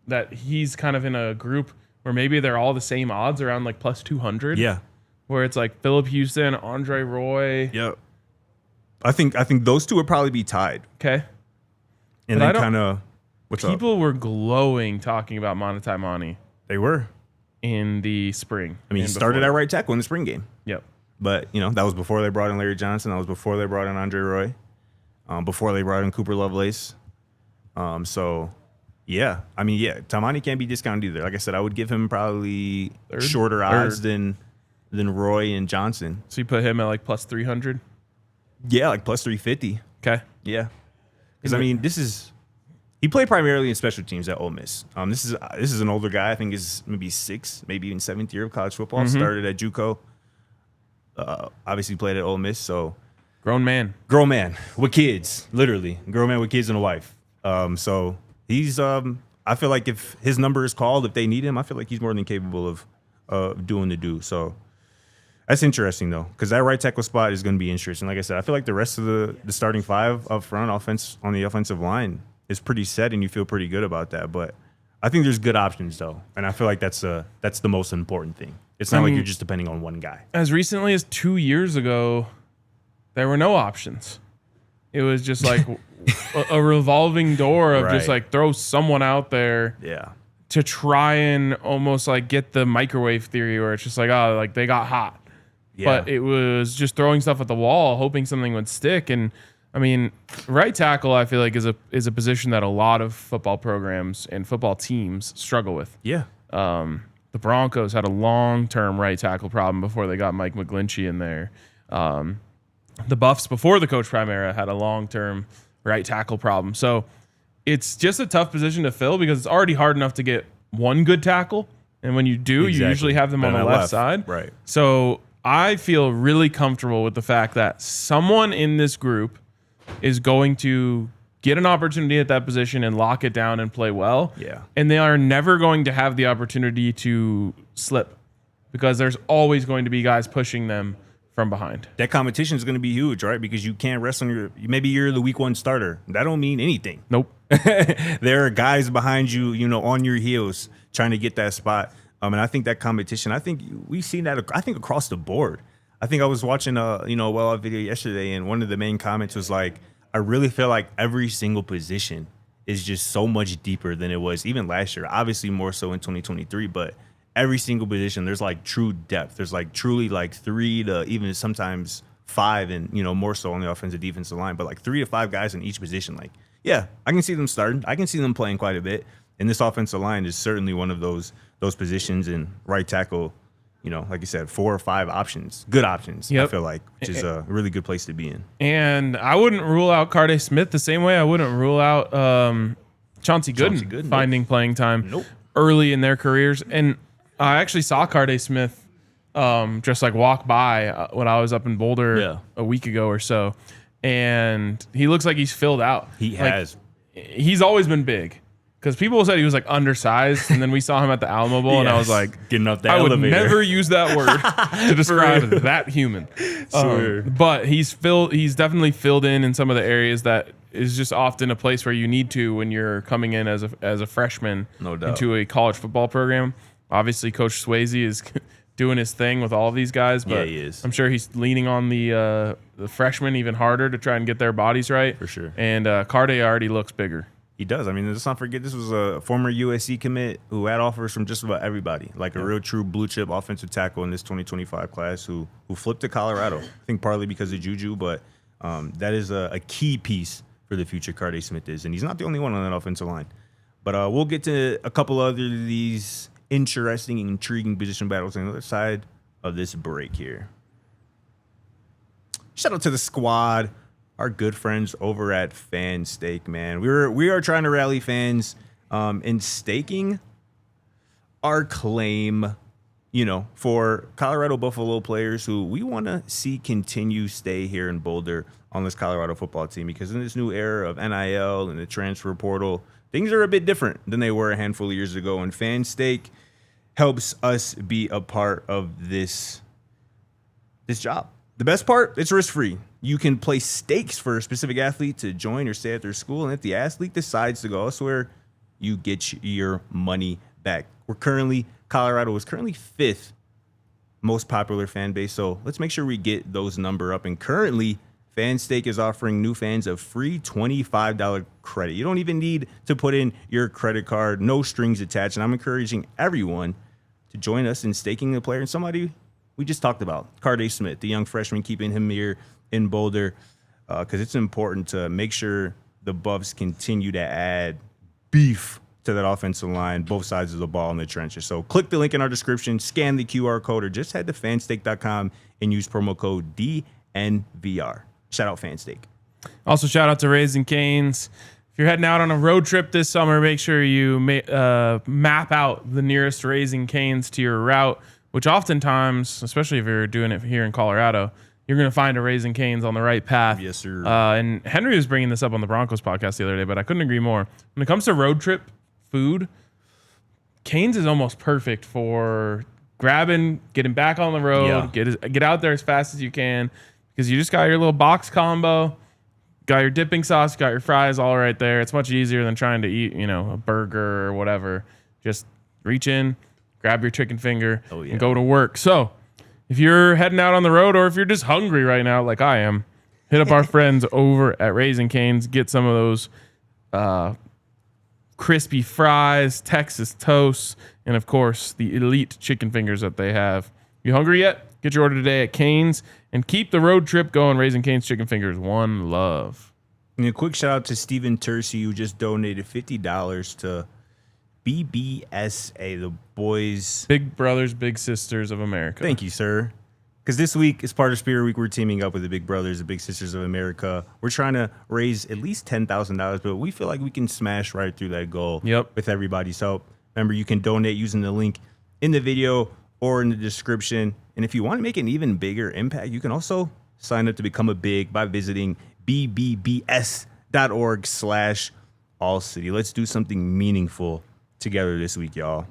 [SPEAKER 1] that he's kind of in a group where maybe they're all the same odds around like plus 200.
[SPEAKER 2] Yeah.
[SPEAKER 1] Where it's like Phillip Houston, Andre Roy.
[SPEAKER 2] Yep. I think those two would probably be tied.
[SPEAKER 1] Okay.
[SPEAKER 2] And
[SPEAKER 1] But
[SPEAKER 2] then kind of
[SPEAKER 1] people were glowing talking about Monatai Mani
[SPEAKER 2] They were.
[SPEAKER 1] in the spring.
[SPEAKER 2] I mean, he started at right tackle in the spring game.
[SPEAKER 1] Yep.
[SPEAKER 2] But, that was before they brought in Larry Johnson. That was before they brought in Andre Roy. Before they brought in Cooper Lovelace. So, yeah. I mean, yeah, Tamani can't be discounted either. Like I said, I would give him probably shorter odds than Roy and Johnson.
[SPEAKER 1] So you put him at like plus 300?
[SPEAKER 2] Yeah, like plus 350.
[SPEAKER 1] Okay.
[SPEAKER 2] Yeah. Because, I mean, he played primarily in special teams at Ole Miss. This is an older guy. I think is maybe 6th, maybe even 7th year of college football. Started at JUCO. Obviously played at Ole Miss. So
[SPEAKER 1] Grown man
[SPEAKER 2] with kids, literally grown man with kids and a wife. So he's. I feel like if his number is called, if they need him, I feel like he's more than capable of doing the do. So that's interesting though, because that right tackle spot is going to be interesting. Like I said, I feel like the rest of the starting 5 up front, on the offensive line, is pretty set, and you feel pretty good about that. But I think there's good options though, and I feel like that's the most important thing. It's not like you're just depending on one guy.
[SPEAKER 1] As recently as 2 years ago, there were no options. It was just like a revolving door of just like throw someone out there to try and almost like get the microwave theory where it's just like, oh, like they got hot. Yeah. But it was just throwing stuff at the wall, hoping something would stick. And I mean, right tackle, I feel like is a position that a lot of football programs and football teams struggle with.
[SPEAKER 2] Yeah.
[SPEAKER 1] The Broncos had a long-term right tackle problem before they got Mike McGlinchey in there. The Buffs, before the Coach Prime era, had a long-term right tackle problem. So it's just a tough position to fill because it's already hard enough to get one good tackle. And when you do, you usually have them on the left side.
[SPEAKER 2] Right.
[SPEAKER 1] So I feel really comfortable with the fact that someone in this group is going to get an opportunity at that position and lock it down and play well.
[SPEAKER 2] Yeah.
[SPEAKER 1] And they are never going to have the opportunity to slip because there's always going to be guys pushing them from behind.
[SPEAKER 2] That competition is going to be huge, right? Because you can't rest on maybe you're the week 1 starter. That don't mean anything.
[SPEAKER 1] Nope.
[SPEAKER 2] There are guys behind you, on your heels trying to get that spot. And I think that competition, I think we've seen that, I think, across the board. I think I was watching a video yesterday, and one of the main comments was like, I really feel like every single position is just so much deeper than it was even last year. Obviously more so in 2023, but every single position, there's like true depth. There's like truly like 3 to even sometimes 5 and, more so on the offensive defensive line, but like 3 to 5 guys in each position. Like, yeah, I can see them starting. I can see them playing quite a bit. And this offensive line is certainly one of those positions, and right tackle, like you said, 4 or 5 options, good options, I feel like, which is a really good place to be in.
[SPEAKER 1] And I wouldn't rule out Carday Smith the same way I wouldn't rule out Chauncey Gooden finding playing time early in their careers. And I actually saw Carday Smith just like walk by when I was up in Boulder a week ago or so. And he looks like he's filled out.
[SPEAKER 2] He has.
[SPEAKER 1] He's always been big. Because people said he was like undersized, and then we saw him at the Alamo Bowl, and I was like,
[SPEAKER 2] getting up that
[SPEAKER 1] I would
[SPEAKER 2] elevator.
[SPEAKER 1] never use that word to describe that human. But he's definitely filled in some of the areas that is just often a place where you need to when you're coming in as a freshman
[SPEAKER 2] No doubt.
[SPEAKER 1] into a college football program. Obviously, Coach Swayze is doing his thing with all of these guys. But
[SPEAKER 2] Yeah, he is.
[SPEAKER 1] I'm sure he's leaning on the freshmen even harder to try and get their bodies right.
[SPEAKER 2] For sure.
[SPEAKER 1] And Carde already looks bigger.
[SPEAKER 2] He does. I mean, let's not forget this was a former USC commit who had offers from just about everybody, like a real true blue chip offensive tackle in this 2025 class who flipped to Colorado. I think partly because of Juju, but that is a key piece for the future. Carde Smith is, and he's not the only one on that offensive line. But we'll get to a couple other of these interesting and intriguing position battles on the other side of this break here. Shout out to the squad. Our good friends over at Fan Stake, man. We are trying to rally fans in staking our claim, for Colorado Buffalo players who we want to see continue stay here in Boulder on this Colorado football team, because in this new era of NIL and the transfer portal, things are a bit different than they were a handful of years ago, and Fan Stake helps us be a part of this job. The best part, it's risk-free. You can place stakes for a specific athlete to join or stay at their school, and if the athlete decides to go elsewhere, you get your money back. Colorado is currently 5th most popular fan base, so let's make sure we get those number up. And currently, FanStake is offering new fans a free $25 credit. You don't even need to put in your credit card, no strings attached, and I'm encouraging everyone to join us in staking a player and somebody we just talked about, Carde Smith, the young freshman, keeping him here in Boulder, because it's important to make sure the Buffs continue to add beef to that offensive line, both sides of the ball in the trenches. So click the link in our description, scan the QR code, or just head to fanstake.com and use promo code DNVR. Shout out FanStake.
[SPEAKER 1] Also, shout out to Raising Cane's. If you're heading out on a road trip this summer, make sure you map out the nearest Raising Cane's to your route, which oftentimes, especially if you're doing it here in Colorado, you're going to find a Raising Cane's on the right path.
[SPEAKER 2] Yes, sir.
[SPEAKER 1] And Henry was bringing this up on the Broncos podcast the other day, but I couldn't agree more. When it comes to road trip food, Cane's is almost perfect for grabbing, getting back on the road, get out there as fast as you can, because you just got your little box combo, got your dipping sauce, got your fries all right there. It's much easier than trying to eat, a burger or whatever. Just reach in, grab your chicken finger, and go to work. So if you're heading out on the road, or if you're just hungry right now like I am, hit up our friends over at Raising Cane's. Get some of those crispy fries, Texas toast, and of course the elite chicken fingers that they have. You hungry yet? Get your order today at Cane's and keep the road trip going. Raising Cane's chicken fingers, one love.
[SPEAKER 2] And a quick shout out to Steven Tercy, who just donated $50 to BBSA, the boys.
[SPEAKER 1] Big Brothers, Big Sisters of America.
[SPEAKER 2] Thank you, sir. Because this week, as part of Spirit Week, we're teaming up with the Big Brothers, the Big Sisters of America. We're trying to raise at least $10,000, but we feel like we can smash right through that goal with everybody's help. Remember, you can donate using the link in the video or in the description. And if you want to make an even bigger impact, you can also sign up to become a big by visiting bbbs.org/ALLCITY. Let's do something meaningful together this week, y'all.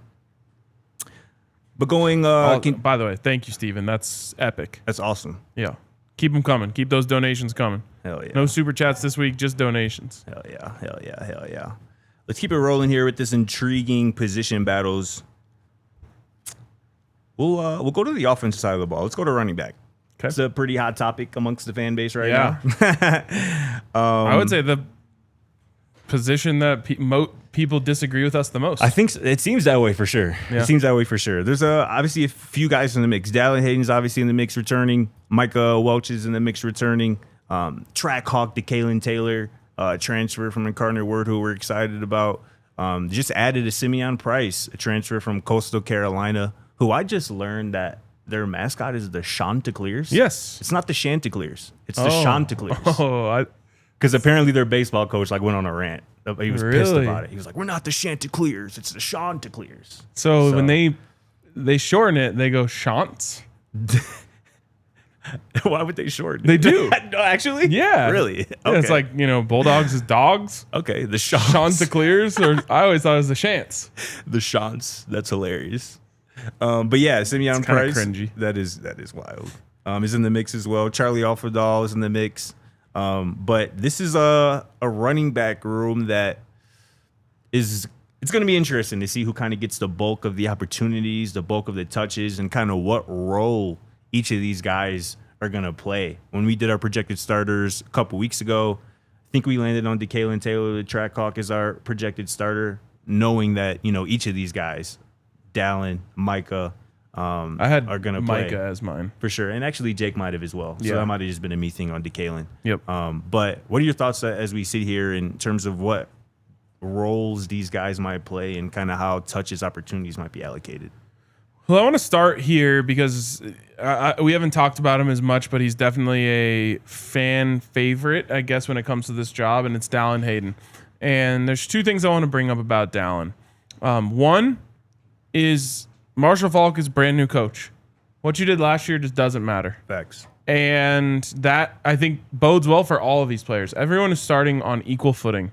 [SPEAKER 2] But going...
[SPEAKER 1] by the way, thank you, Steven. That's epic.
[SPEAKER 2] That's awesome.
[SPEAKER 1] Yeah. Keep them coming. Keep those donations coming.
[SPEAKER 2] Hell yeah.
[SPEAKER 1] No super chats this week, just donations.
[SPEAKER 2] Hell yeah. Hell yeah. Hell yeah. Let's keep it rolling here with this intriguing position battles. We'll go to the offensive side of the ball. Let's go to running back. Okay. It's a pretty hot topic amongst the fan base right now.
[SPEAKER 1] I would say the position that people disagree with us the most.
[SPEAKER 2] I think it seems that way for sure. Yeah. It seems that way for sure. There's obviously a few guys in the mix. Dallin Hayden's obviously in the mix returning. Micah Welch is in the mix returning. Track Hawk DeKalen Taylor, transfer from Incarnate Word, who we're excited about. Just added a Simeon Price, a transfer from Coastal Carolina, who I just learned that their mascot is the Chanticleers.
[SPEAKER 1] Yes.
[SPEAKER 2] It's not the Chanticleers. It's the Chanticleers.
[SPEAKER 1] Oh,
[SPEAKER 2] because apparently their baseball coach went on a rant. He was pissed about it. He was like, "We're not the Chanticleers. It's the Chanticleers."
[SPEAKER 1] So when they shorten it, they go Chants.
[SPEAKER 2] Why would they shorten?
[SPEAKER 1] They do.
[SPEAKER 2] No, actually?
[SPEAKER 1] Yeah.
[SPEAKER 2] Really? Okay.
[SPEAKER 1] Yeah, it's like, Bulldogs is dogs.
[SPEAKER 2] Okay, the Chants.
[SPEAKER 1] Chanticleers, or I always thought it was the Chants.
[SPEAKER 2] The Chants. That's hilarious. But yeah, Simeon Price.
[SPEAKER 1] Cringy.
[SPEAKER 2] That is wild. Is in the mix as well. Charlie Alfredal is in the mix. But this is a running back room that is it's going to be interesting to see who kind of gets the bulk of the opportunities, the bulk of the touches, and kind of what role each of these guys are going to play. When we did our projected starters a couple weeks ago, I think we landed on DeKalen Taylor, the track hawk, as our projected starter, knowing that, each of these guys, Dallin, Micah,
[SPEAKER 1] I had
[SPEAKER 2] are going to play.
[SPEAKER 1] Micah as mine.
[SPEAKER 2] For sure. And actually, Jake might have as well. So that might have just been a me thing on DeKalen.
[SPEAKER 1] Yep.
[SPEAKER 2] But what are your thoughts as we sit here in terms of what roles these guys might play and kind of how touches opportunities might be allocated?
[SPEAKER 1] Well, I want to start here because we haven't talked about him as much, but he's definitely a fan favorite, I guess, when it comes to this job, and it's Dallin Hayden. And there's two things I want to bring up about Dallin. One is Marshall Faulk is brand new coach. What you did last year just doesn't matter.
[SPEAKER 2] Facts.
[SPEAKER 1] And that, I think, bodes well for all of these players. Everyone is starting on equal footing.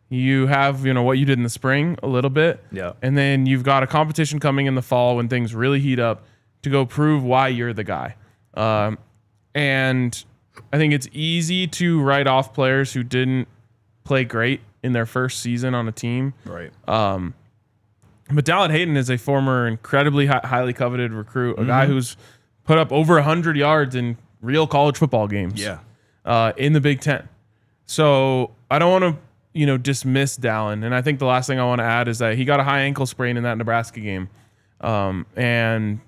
[SPEAKER 1] You have, what you did in the spring a little bit.
[SPEAKER 2] Yeah.
[SPEAKER 1] And then you've got a competition coming in the fall when things really heat up to go prove why you're the guy. And I think it's easy to write off players who didn't play great in their first season on a team.
[SPEAKER 2] Right.
[SPEAKER 1] But Dallin Hayden is a former incredibly highly coveted recruit, a guy who's put up over 100 yards in real college football games.
[SPEAKER 2] Yeah.
[SPEAKER 1] In the Big Ten. So I don't want to dismiss Dallin. And I think the last thing I want to add is that he got a high ankle sprain in that Nebraska game. And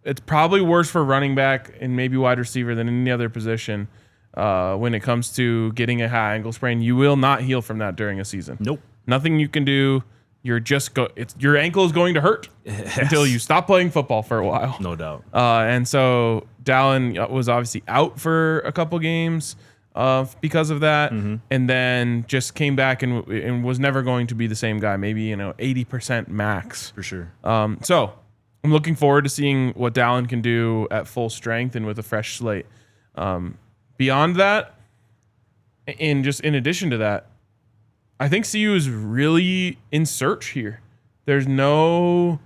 [SPEAKER 1] it's probably worse for running back and maybe wide receiver than any other position when it comes to getting a high ankle sprain. You will not heal from that during a season.
[SPEAKER 2] Nope.
[SPEAKER 1] Nothing you can do. You're just your ankle is going to hurt until you stop playing football for a while.
[SPEAKER 2] No doubt.
[SPEAKER 1] And so Dallin was obviously out for a couple games because of that, and then just came back and was never going to be the same guy. Maybe 80% max
[SPEAKER 2] For sure.
[SPEAKER 1] So I'm looking forward to seeing what Dallin can do at full strength and with a fresh slate. Beyond that, in addition to that, I think CU is really in search here. There's no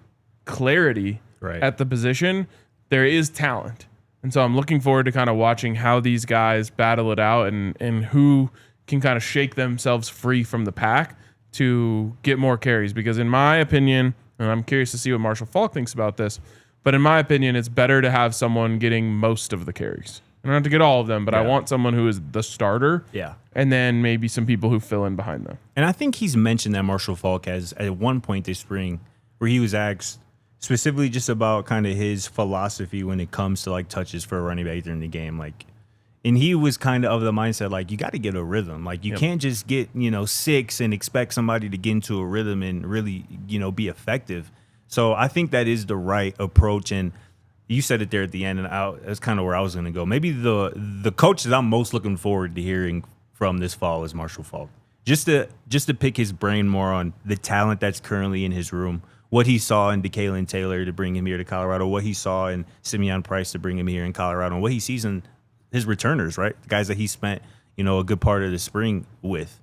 [SPEAKER 1] clarity at the position. There is talent. And so I'm looking forward to kind of watching how these guys battle it out and who can kind of shake themselves free from the pack to get more carries. Because in my opinion, and I'm curious to see what Marshall Faulk thinks about this, but in my opinion, it's better to have someone getting most of the carries. I don't have to get all of them, but I want someone who is the starter.
[SPEAKER 2] Yeah.
[SPEAKER 1] And then maybe some people who fill in behind them.
[SPEAKER 2] And I think he's mentioned that Marshall Faulk has at one point this spring where he was asked specifically just about kind of his philosophy when it comes to like touches for a running back during the game. And he was kind of the mindset, you got to get a rhythm. You can't just get, 6 and expect somebody to get into a rhythm and really, be effective. So I think that is the right approach. And you said it there at the end, and that's kind of where I was going to go. Maybe the coach that I'm most looking forward to hearing from this fall is Marshall Faulk. Just to pick his brain more on the talent that's currently in his room, what he saw in DeKalen Taylor to bring him here to Colorado, what he saw in Simeon Price to bring him here in Colorado, and what he sees in his returners, right? The guys that he spent, a good part of the spring with.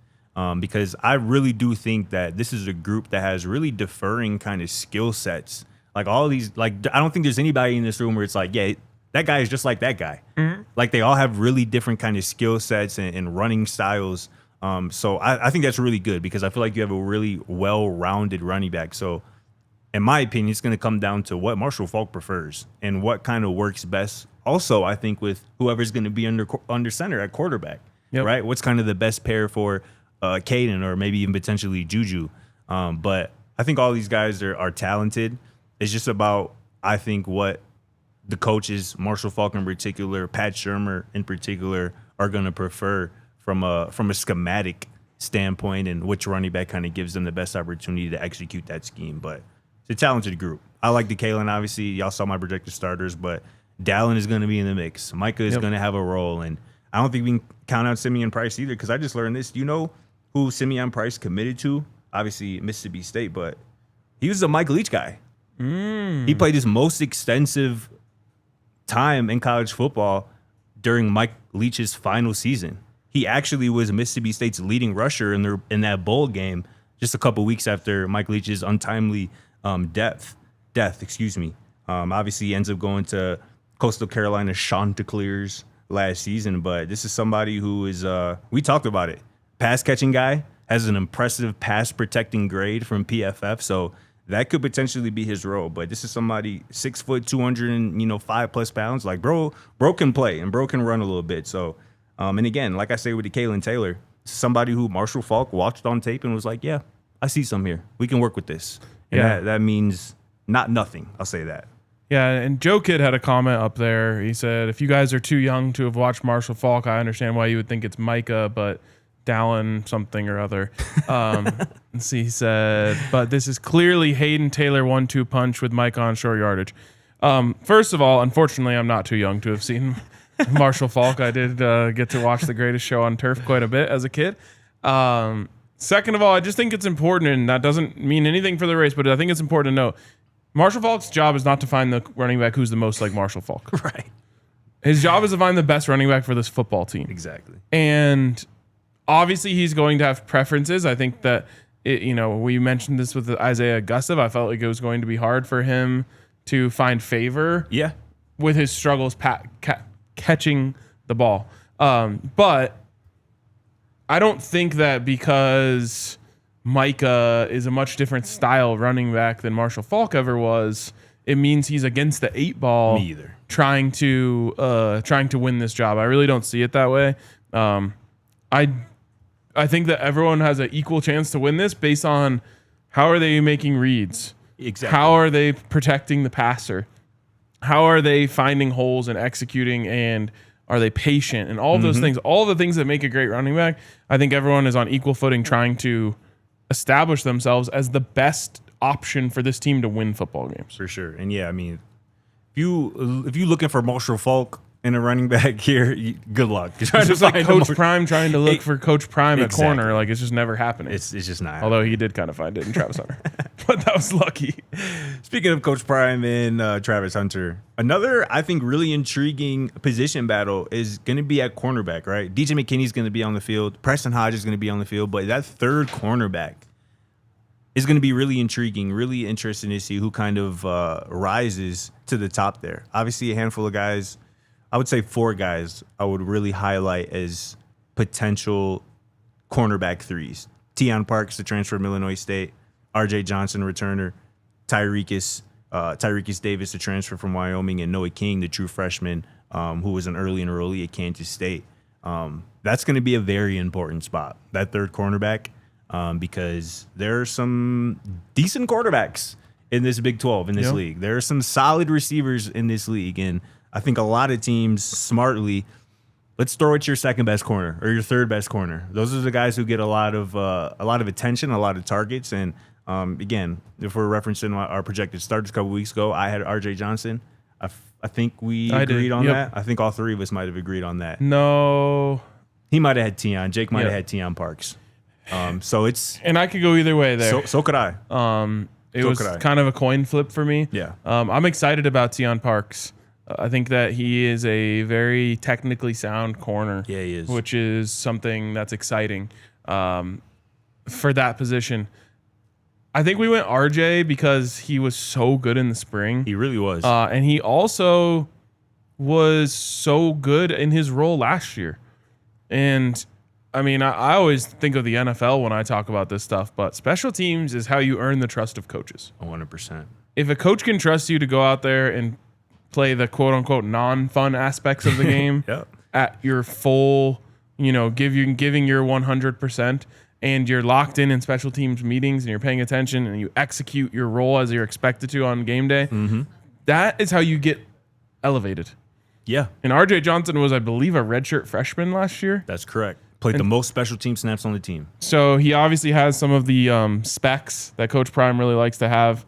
[SPEAKER 2] Because I really do think that this is a group that has really differing kind of skill sets. All these, I don't think there's anybody in this room where it's that guy is just like that guy. Mm-hmm. They all have really different kind of skill sets and running styles. So I think that's really good because I feel like you have a really well-rounded running back. So in my opinion, it's going to come down to what Marshall Faulk prefers and what kind of works best. Also, I think with whoever's going to be under center at quarterback, right? What's kind of the best pair for Caden or maybe even potentially Juju. But I think all these guys are talented. It's just about, I think, what the coaches, Marshall Faulk in particular, Pat Shurmur in particular, are going to prefer from a schematic standpoint and which running back kind of gives them the best opportunity to execute that scheme. But it's a talented group. I like DeKalen, obviously. Y'all saw my projected starters, but Dallin is going to be in the mix. Micah is going to have a role. And I don't think we can count out Simeon Price either because I just learned this. Do you know who Simeon Price committed to? Obviously, Mississippi State, but he was a Mike Leach guy. He played his most extensive time in college football during Mike Leach's final season. He actually was Mississippi State's leading rusher in that bowl game just a couple weeks after Mike Leach's untimely death. Obviously, he ends up going to Coastal Carolina Chanticleers last season, but this is somebody who is, we talked about it, pass catching guy, has an impressive pass protecting grade from PFF. So that could potentially be his role. But this is somebody 6 foot, 205+ pounds. Like bro can play and bro can run a little bit. So, and again, like I say with the Kalen Taylor, somebody who Marshall Faulk watched on tape and was like, yeah, I see some here. We can work with this. And that means not nothing. I'll say that.
[SPEAKER 1] Yeah, and Joe Kidd had a comment up there. He said, if you guys are too young to have watched Marshall Faulk, I understand why you would think it's Micah, but Dallin something or other. He said, but this is clearly Hayden Taylor 1-2 punch with Micah on short yardage. First of all, unfortunately, I'm not too young to have seen Marshall Faulk. I did get to watch The Greatest Show on Turf quite a bit as a kid. Second of all, I just think it's important, and that doesn't mean anything for the race, but I think it's important to note, Marshall Faulk's job is not to find the running back who's the most like Marshall Faulk.
[SPEAKER 2] Right.
[SPEAKER 1] His job is to find the best running back for this football team.
[SPEAKER 2] Exactly.
[SPEAKER 1] And obviously he's going to have preferences. I think that, we mentioned this with Isaiah Gustav. I felt like it was going to be hard for him to find favor with his struggles catching the ball. But I don't think that because Micah is a much different style running back than Marshall Faulk ever was, it means he's against the 8 ball.
[SPEAKER 2] Me either.
[SPEAKER 1] Trying to win this job. I really don't see it that way. I think that everyone has an equal chance to win this based on how are they making reads?
[SPEAKER 2] Exactly.
[SPEAKER 1] How are they protecting the passer? How are they finding holes and executing, and are they patient? And all of those things, all the things that make a great running back, I think everyone is on equal footing trying to establish themselves as the best option for this team to win football games.
[SPEAKER 2] For sure. And yeah, I mean, if you looking for Marshall Faulk in a running back here, good luck.
[SPEAKER 1] It's just like Coach Prime trying to look for Coach Prime at corner. Like, it's just never happening.
[SPEAKER 2] It's just not.
[SPEAKER 1] Although he did kind of find it in Travis Hunter. But that was lucky.
[SPEAKER 2] Speaking of Coach Prime and Travis Hunter, another, I think, really intriguing position battle is going to be at cornerback, right? DJ McKinney's going to be on the field. Preston Hodge is going to be on the field. But that third cornerback is going to be really intriguing, really interesting to see who kind of rises to the top there. Obviously, a handful of guys, I would say 4 guys I would really highlight as potential cornerback threes. Teion Parks, the transfer from Illinois State. R.J. Johnson, returner. Tyreekis Davis, the transfer from Wyoming. And Noah King, the true freshman, who was an early enrollee at Kansas State. That's going to be a very important spot, that third cornerback, because there are some decent quarterbacks in this Big 12, in this league. There are some solid receivers in this league, and I think a lot of teams smartly, let's throw at your second best corner or your third best corner. Those are the guys who get a lot of attention, a lot of targets. And again, if we're referencing our projected starts a couple weeks ago, I had R.J. Johnson. I think we agreed on that. I think all 3 of us might have agreed on that.
[SPEAKER 1] No,
[SPEAKER 2] he might have had Teion. Jake might have had Teion Parks. So it's,
[SPEAKER 1] and I could go either way there.
[SPEAKER 2] So could I.
[SPEAKER 1] It was kind of a coin flip for me.
[SPEAKER 2] Yeah.
[SPEAKER 1] I'm excited about Teion Parks. I think that he is a very technically sound corner.
[SPEAKER 2] Yeah, he is.
[SPEAKER 1] Which is something that's exciting for that position. I think we went RJ because he was so good in the spring.
[SPEAKER 2] He really was.
[SPEAKER 1] And he also was so good in his role last year. And I mean, I always think of the NFL when I talk about this stuff, but special teams is how you earn the trust of coaches.
[SPEAKER 2] 100%.
[SPEAKER 1] If a coach can trust you to go out there and play the quote-unquote non-fun aspects of the game at your full, giving your 100%, and you're locked in special teams meetings and you're paying attention and you execute your role as you're expected to on game day, that is how you get elevated.
[SPEAKER 2] Yeah.
[SPEAKER 1] And R.J. Johnson was, I believe, a redshirt freshman last year.
[SPEAKER 2] That's correct. Played the most special team snaps on the team.
[SPEAKER 1] So he obviously has some of the specs that Coach Prime really likes to have.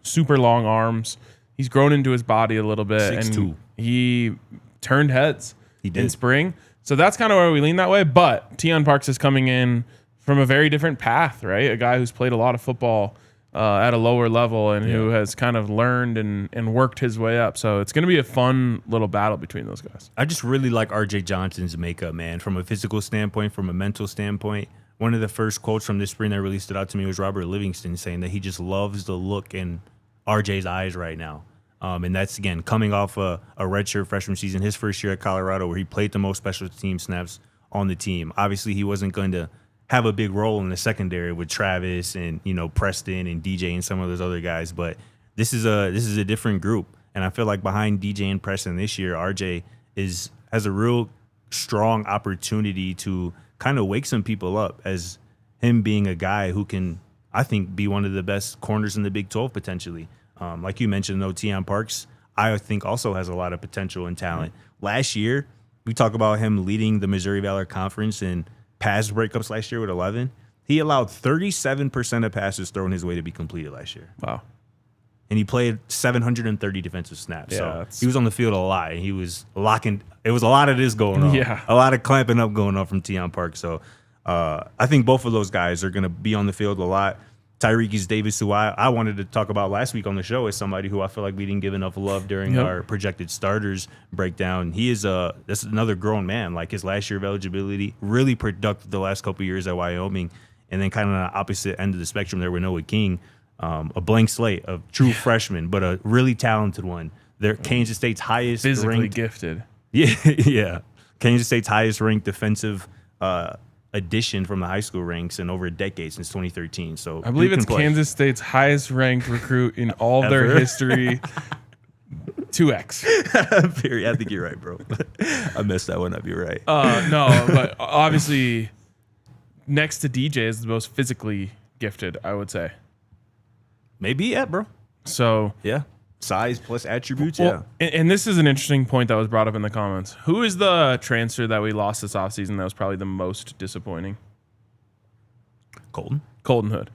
[SPEAKER 1] Super long arms. He's grown into his body a little bit.
[SPEAKER 2] 6'2".
[SPEAKER 1] And he turned heads
[SPEAKER 2] in
[SPEAKER 1] spring. So that's kind of where we lean that way. But Teion Parks is coming in from a very different path, right? A guy who's played a lot of football at a lower level and who has kind of learned and worked his way up. So it's going to be a fun little battle between those guys.
[SPEAKER 2] I just really like R.J. Johnson's makeup, man, from a physical standpoint, from a mental standpoint. One of the first quotes from this spring that really stood out to me was Robert Livingston saying that he just loves the look in R.J.'s eyes right now. And that's, again, coming off a redshirt freshman season, his first year at Colorado, where he played the most special team snaps on the team. Obviously, he wasn't going to have a big role in the secondary with Travis and, Preston and DJ and some of those other guys. But this is a different group. And I feel like behind DJ and Preston this year, RJ has a real strong opportunity to kind of wake some people up as him being a guy who can, I think, be one of the best corners in the Big 12 potentially. Like you mentioned, though, Teion Parks, I think also has a lot of potential and talent. Last year, we talk about him leading the Missouri Valley Conference in pass breakups last year with 11. He allowed 37% of passes thrown his way to be completed last year.
[SPEAKER 1] Wow.
[SPEAKER 2] And he played 730 defensive snaps.
[SPEAKER 1] Yeah,
[SPEAKER 2] so he was on the field a lot. And he was locking. It was a lot of this going on.
[SPEAKER 1] Yeah.
[SPEAKER 2] A lot of clamping up going on from Teion Park. So I think both of those guys are going to be on the field a lot. Tyreek Davis, who I wanted to talk about last week on the show, is somebody who I feel like we didn't give enough love during our projected starters breakdown. He is that's another grown man. Like his last year of eligibility, really productive the last couple of years at Wyoming, and then kind of on the opposite end of the spectrum there with Noah King, a blank slate of true freshman, but a really talented one. They're Kansas State's highest
[SPEAKER 1] physically
[SPEAKER 2] ranked,
[SPEAKER 1] gifted.
[SPEAKER 2] Yeah. Kansas State's highest ranked defensive addition from the high school ranks in over a decade since 2013. So
[SPEAKER 1] I believe it's Kansas State's highest ranked recruit in all their history. 2X.
[SPEAKER 2] I think you're right, bro. I messed that one up. You're right.
[SPEAKER 1] No, but obviously next to DJ is the most physically gifted, I would say.
[SPEAKER 2] Maybe, yeah, bro.
[SPEAKER 1] So
[SPEAKER 2] yeah. Size plus attributes,
[SPEAKER 1] well, yeah. And this is an interesting point that was brought up in the comments. Who is the transfer that we lost this offseason that was probably the most disappointing?
[SPEAKER 2] Colton
[SPEAKER 1] Hood.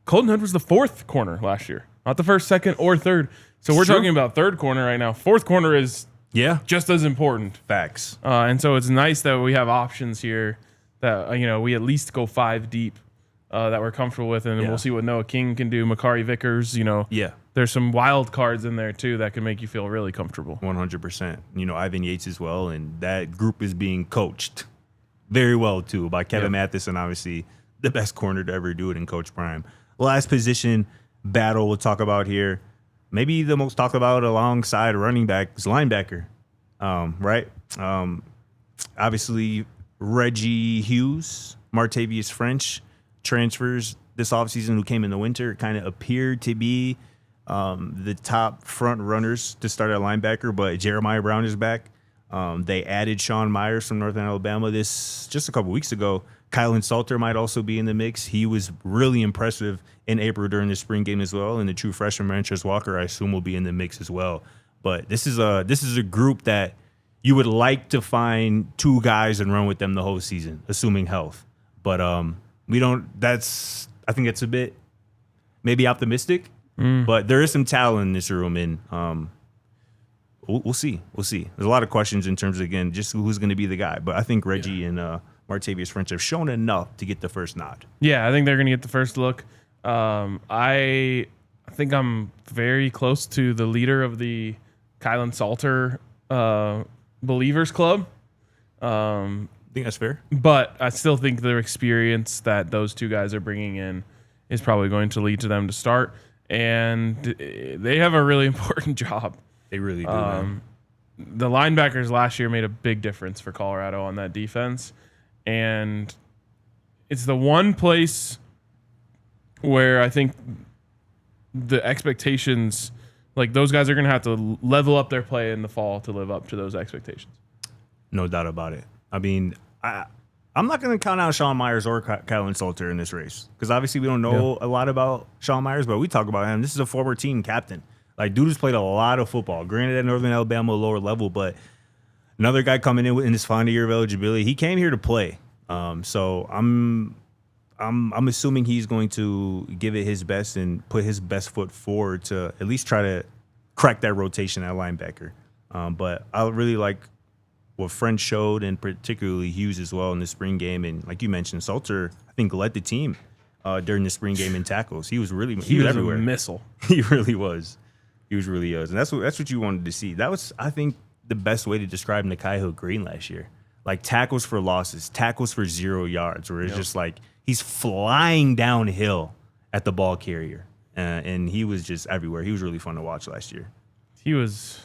[SPEAKER 1] Colton Hood was the fourth corner last year, not the first, second, or third. So we're talking about third corner right now. Fourth corner is just as important.
[SPEAKER 2] Facts.
[SPEAKER 1] And so it's nice that we have options here that we at least go 5 deep that we're comfortable with, and we'll see what Noah King can do. Makari Vickers, There's some wild cards in there, too, that can make you feel really comfortable.
[SPEAKER 2] 100%. Ivan Yates as well, and that group is being coached very well, too, by Kevin Matheson, obviously the best corner to ever do it in Coach Prime. Last position battle we'll talk about here, maybe the most talked about alongside running back is linebacker, right? Obviously, Reggie Hughes, Martavius French, transfers this offseason who came in the winter, kind of appeared to be the top front runners to start at linebacker, but Jeremiah Brown is back. They added Sean Myers from Northern Alabama just a couple weeks ago. Kylan Salter might also be in the mix. He was really impressive in April during the spring game as well. And the true freshman Manchester Walker, I assume, will be in the mix as well. But this is a group that you would like to find 2 guys and run with them the whole season, assuming health. But we don't. I think it's a bit maybe optimistic. But there is some talent in this room, and we'll see. We'll see. There's a lot of questions in terms of, again, just who's going to be the guy. But I think Reggie and Martavius French have shown enough to get the first nod.
[SPEAKER 1] Yeah, I think they're going to get the first look. I think I'm very close to the leader of the Kylan Salter Believers Club.
[SPEAKER 2] I think that's fair.
[SPEAKER 1] But I still think their experience that those 2 guys are bringing in is probably going to lead to them to start. And they have a really important job.
[SPEAKER 2] They really do. Man.
[SPEAKER 1] The linebackers last year made a big difference for Colorado on that defense. And it's the one place where I think the expectations, like those guys are going to have to level up their play in the fall to live up to those expectations.
[SPEAKER 2] No doubt about it. I mean, I'm not going to count out Sean Myers or Kylan Salter in this race because obviously we don't know a lot about Sean Myers, but we talk about him. This is a former team captain. Like, dude has played a lot of football. Granted, at Northern Alabama, lower level, but another guy coming in his final year of eligibility. He came here to play. So I'm assuming he's going to give it his best and put his best foot forward to at least try to crack that rotation at linebacker. But I really like what French showed, and particularly Hughes as well in the spring game. And like you mentioned, Salter, I think, led the team during the spring game in tackles. He was everywhere.
[SPEAKER 1] A missile.
[SPEAKER 2] He really was. He was really and that's what you wanted to see. That was, I think, the best way to describe Nakai Hill Green last year. Like tackles for losses, tackles for 0 yards, where it's just like he's flying downhill at the ball carrier, and he was just everywhere. He was really fun to watch last year.
[SPEAKER 1] He was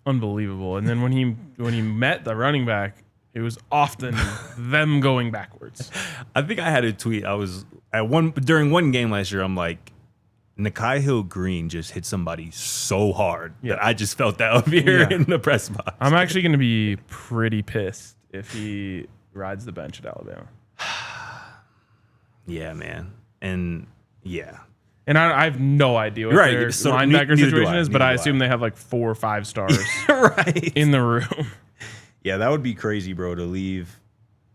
[SPEAKER 1] unbelievable. And then when he met the running back, It was often them going backwards.
[SPEAKER 2] I think I had a tweet. I was during one game last year. I'm like, Nakai Hill-Green just hit somebody so hard that I just felt that up here in the press box.
[SPEAKER 1] I'm actually going to be pretty pissed if he rides the bench at Alabama.
[SPEAKER 2] Yeah, man. And yeah.
[SPEAKER 1] And I have no idea what their linebacker situation is, but I assume they have like 4 or 5 stars in the room.
[SPEAKER 2] Yeah, that would be crazy, bro, to leave.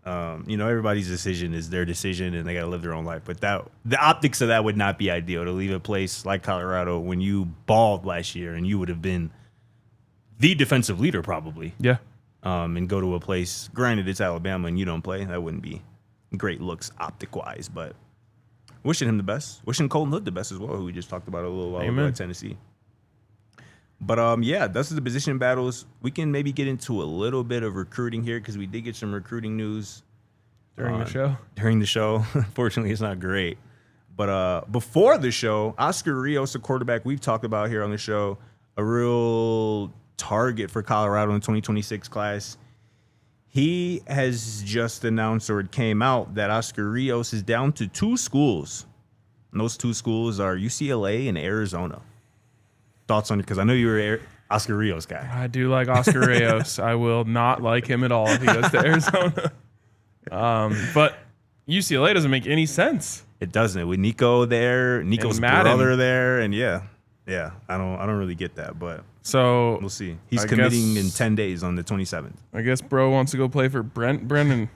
[SPEAKER 2] Everybody's decision is their decision, and they got to live their own life. But the optics of that would not be ideal, to leave a place like Colorado when you balled last year and you would have been the defensive leader probably.
[SPEAKER 1] Yeah.
[SPEAKER 2] And go to a place, granted it's Alabama and you don't play. That wouldn't be great looks optic-wise, but wishing him the best. Wishing Colton Hood the best as well, who we just talked about a little while ago at Tennessee. But, that's the position battles. We can maybe get into a little bit of recruiting here because we did get some recruiting news.
[SPEAKER 1] During the show?
[SPEAKER 2] During the show. Unfortunately, it's not great. But before the show, Oscar Rios, a quarterback we've talked about here on the show, a real target for Colorado in the 2026 class. He has just announced, or it came out, that Oscar Rios is down to 2 schools. And those 2 schools are UCLA and Arizona. Thoughts on it? Because I know you were Oscar Rios guy.
[SPEAKER 1] I do like Oscar Rios. I will not like him at all if he goes to Arizona. But UCLA doesn't make any sense.
[SPEAKER 2] It doesn't. With Nico there, Nico's brother there, and yeah, I don't really get that, but
[SPEAKER 1] so
[SPEAKER 2] we'll see. He's committing in 10 days on the 27th.
[SPEAKER 1] I guess bro wants to go play for Brennan.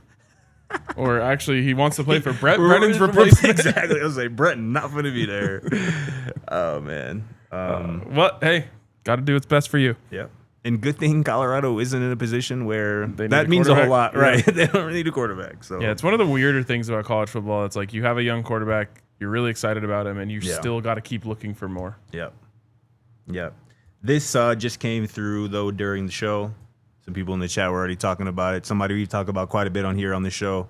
[SPEAKER 1] Or actually, he wants to play for Brennan's replacement.
[SPEAKER 2] Exactly. I was like, Brennan, not going to be there. Oh, man.
[SPEAKER 1] Hey, got to do what's best for you.
[SPEAKER 2] Yeah. And good thing Colorado isn't in a position where
[SPEAKER 1] that
[SPEAKER 2] means a whole lot, right? They don't really need a quarterback. So
[SPEAKER 1] yeah, it's one of the weirder things about college football. It's like you have a young quarterback, you're really excited about him, and you still got to keep looking for more.
[SPEAKER 2] Yep. This just came through, though, during the show. Some people in the chat were already talking about it. Somebody we talk about quite a bit on here on the show.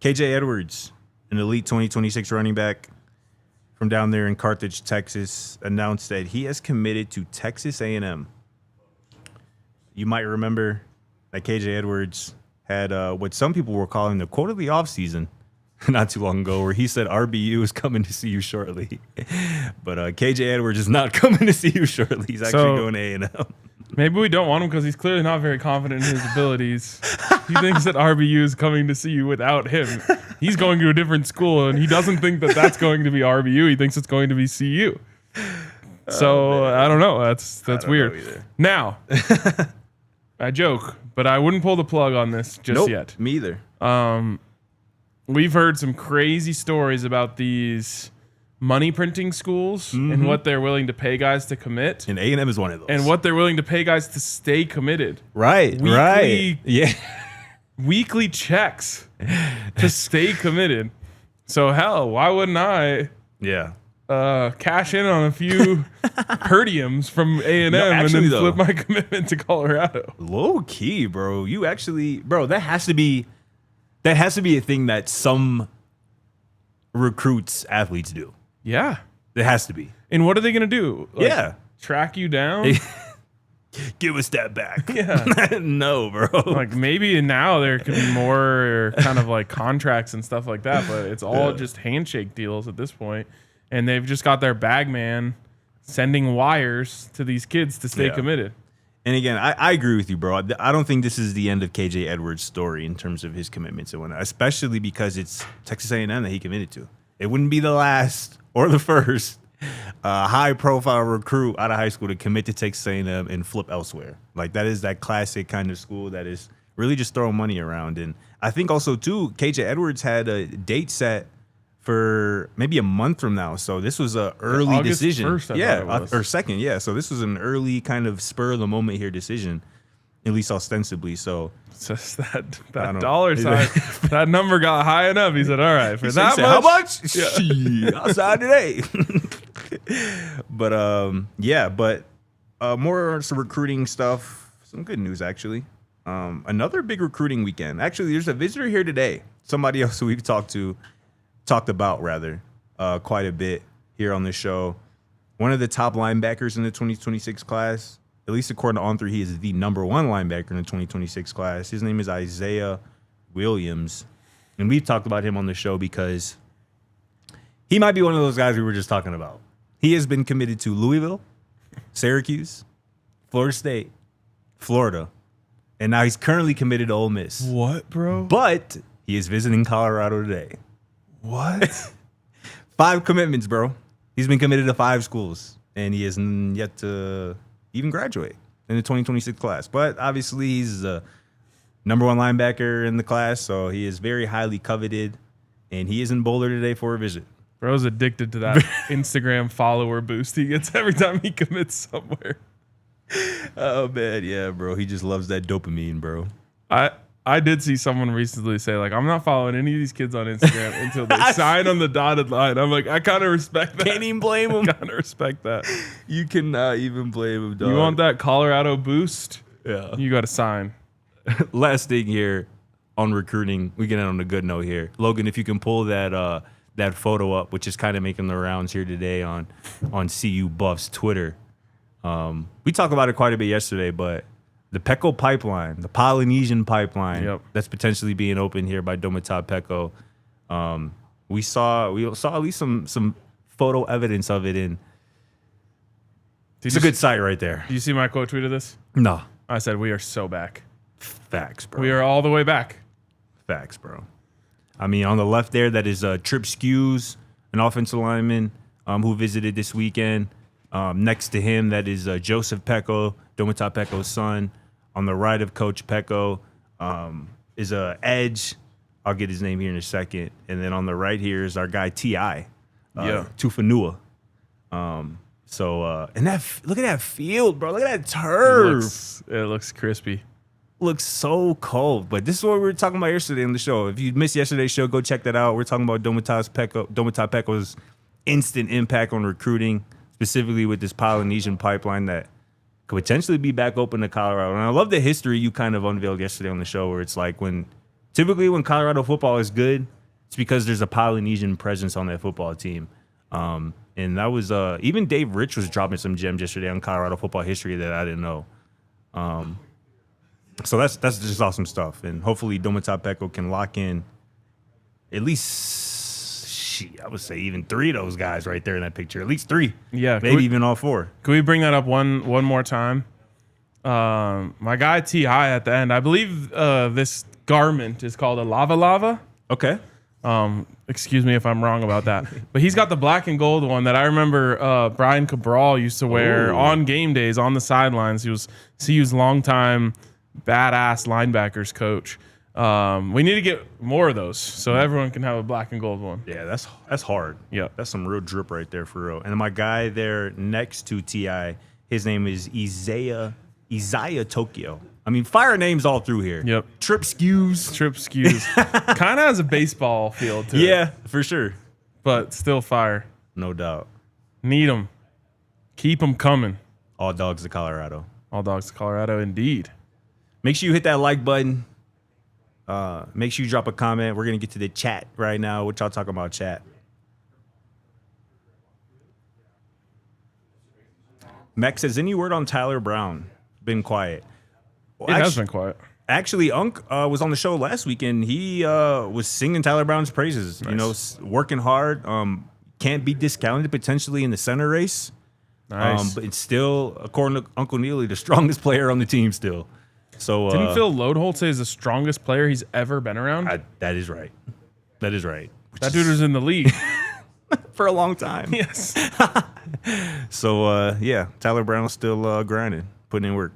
[SPEAKER 2] KJ Edwards, an elite 2026 running back from down there in Carthage, Texas, announced that he has committed to Texas A&M. You might remember that KJ Edwards had what some people were calling the quote of the offseason not too long ago, where he said RBU is coming to see you shortly. But KJ Edwards is not coming to see you shortly. He's actually going to A&M.
[SPEAKER 1] Maybe we don't want him because he's clearly not very confident in his abilities. He thinks that RBU is coming to see you without him. He's going to a different school, and he doesn't think that that's going to be RBU. He thinks it's going to be CU. So I don't know. That's weird. Now, I joke, but I wouldn't pull the plug on this just yet.
[SPEAKER 2] Me either.
[SPEAKER 1] We've heard some crazy stories about these money printing schools and what they're willing to pay guys to commit.
[SPEAKER 2] And A&M is one of those.
[SPEAKER 1] And what they're willing to pay guys to stay committed.
[SPEAKER 2] Right. Yeah.
[SPEAKER 1] Weekly checks to stay committed. So hell, why wouldn't I cash in on a few per diems from A&M and then flip my commitment to Colorado?
[SPEAKER 2] Low key, bro. You actually, that has to be a thing that some recruits athletes do.
[SPEAKER 1] Yeah.
[SPEAKER 2] It has to be.
[SPEAKER 1] And what are they going to do? Track you down?
[SPEAKER 2] Give us that back.
[SPEAKER 1] Yeah.
[SPEAKER 2] No, bro.
[SPEAKER 1] Like maybe now there could be more kind of like contracts and stuff like that, but it's all just handshake deals at this point. And they've just got their bag man sending wires to these kids to stay committed.
[SPEAKER 2] And again, I agree with you, bro. I don't think this is the end of KJ Edwards' story in terms of his commitments and whatnot, especially because it's Texas A&M that he committed to. It wouldn't be the last or the first high-profile recruit out of high school to commit to Texas A&M and flip elsewhere. Like, that is that classic kind of school that is really just throwing money around. And I think also, too, KJ Edwards had a date set for maybe a month from now. So this was an early
[SPEAKER 1] August
[SPEAKER 2] decision.
[SPEAKER 1] 1st, I thought it was.
[SPEAKER 2] Or 2nd, yeah. So this was an early kind of spur-of-the-moment here decision, at least ostensibly. So
[SPEAKER 1] it's just that dollar sign, that number got high enough. He said, all right, for that much?
[SPEAKER 2] How much? Yeah. Outside today. But more some recruiting stuff. Some good news, actually. Another big recruiting weekend. Actually, there's a visitor here today. Somebody else who we've talked about quite a bit here on the show. One of the top linebackers in the 2026 class, at least according to On3, he is the number 1 linebacker in the 2026 class. His name is Isaiah Williams. And we've talked about him on the show because he might be one of those guys we were just talking about. He has been committed to Louisville, Syracuse, Florida State, Florida, and now he's currently committed to Ole Miss.
[SPEAKER 1] What, bro?
[SPEAKER 2] But he is visiting Colorado today.
[SPEAKER 1] What?
[SPEAKER 2] 5 commitments, bro. He's been committed to 5 schools, and he has yet to even graduate in the 2026 class. But obviously, he's a number 1 linebacker in the class, so he is very highly coveted, and he is in Boulder today for a visit.
[SPEAKER 1] Bro's addicted to that Instagram follower boost he gets every time he commits somewhere.
[SPEAKER 2] Oh, man, yeah, bro. He just loves that dopamine, bro.
[SPEAKER 1] I did see someone recently say, like, I'm not following any of these kids on Instagram until they sign on the dotted line. I'm like, I kind of respect that.
[SPEAKER 2] Can't even blame him.
[SPEAKER 1] Kind of respect that.
[SPEAKER 2] You cannot even blame him, dog.
[SPEAKER 1] You want that Colorado boost?
[SPEAKER 2] Yeah.
[SPEAKER 1] You got to sign.
[SPEAKER 2] Last thing here on recruiting, we get on a good note here. Logan, if you can pull that that photo up, which is kind of making the rounds here today on CU Buffs Twitter. We talked about it quite a bit yesterday, but the Pecco pipeline, the Polynesian pipeline, that's potentially being opened here by Domata Pecco. We saw at least some photo evidence of it, and it's a good site right there.
[SPEAKER 1] Do you see my quote tweet of this?
[SPEAKER 2] No.
[SPEAKER 1] I said, we are so back.
[SPEAKER 2] Facts, bro.
[SPEAKER 1] We are all the way back.
[SPEAKER 2] Facts, bro. I mean, on the left there, that is Trip Skews, an offensive lineman who visited this weekend. Next to him, that is Joseph Pecco, Domata Pecco's son. On the right of Coach Pecco is Edge. I'll get his name here in a second. And then on the right here is our guy T.I. Tufanua. And look at that field, bro. Look at that turf.
[SPEAKER 1] It looks crispy.
[SPEAKER 2] Looks so cold. But this is what we were talking about yesterday on the show. If you missed yesterday's show, go check that out. We're talking about Domata Pecco's instant impact on recruiting, specifically with this Polynesian pipeline that could potentially be back open to Colorado. And I love the history you kind of unveiled yesterday on the show, where it's like typically when Colorado football is good, it's because there's a Polynesian presence on that football team. And that was even Dave Rich was dropping some gems yesterday on Colorado football history that I didn't know. So that's just awesome stuff. And hopefully Domata Pecco can lock in at least, I would say even 3 of those guys right there in that picture. At least 3. Yeah. Maybe even all 4.
[SPEAKER 1] Can we bring that up one more time? My guy T.I. at the end, I believe this garment is called a lava.
[SPEAKER 2] Okay.
[SPEAKER 1] Excuse me if I'm wrong about that. But he's got the black and gold one that I remember Brian Cabral used to wear on game days on the sidelines. He was CU's longtime badass linebackers coach. We need to get more of those so everyone can have a black and gold one.
[SPEAKER 2] Yeah, that's hard.
[SPEAKER 1] Yeah.
[SPEAKER 2] That's some real drip right there for real. And my guy there next to T.I., his name is Isaiah Tokyo. I mean, fire names all through here.
[SPEAKER 1] Yep.
[SPEAKER 2] Trip Skews.
[SPEAKER 1] Kind of has a baseball feel to it.
[SPEAKER 2] Yeah, for sure.
[SPEAKER 1] But still fire.
[SPEAKER 2] No doubt.
[SPEAKER 1] Need them. Keep them coming.
[SPEAKER 2] All dogs to Colorado.
[SPEAKER 1] All dogs to Colorado, indeed.
[SPEAKER 2] Make sure you hit that like button. Make sure you drop a comment. We're going to get to the chat right now. What y'all talking about, chat? Max says, any word on Tyler Brown? Been quiet.
[SPEAKER 1] Well, it has been quiet.
[SPEAKER 2] Actually, Unc was on the show last week, and he was singing Tyler Brown's praises. Nice. You know, working hard. Can't be discounted potentially in the center race.
[SPEAKER 1] Nice.
[SPEAKER 2] But it's still, according to Uncle Neely, the strongest player on the team still. So
[SPEAKER 1] didn't Phil Lodeholt say he's the strongest player he's ever been around?
[SPEAKER 2] That is right. That is right.
[SPEAKER 1] That dude was in the league
[SPEAKER 2] for a long time.
[SPEAKER 1] Yes.
[SPEAKER 2] So yeah, Tyler Brown's still grinding, putting in work.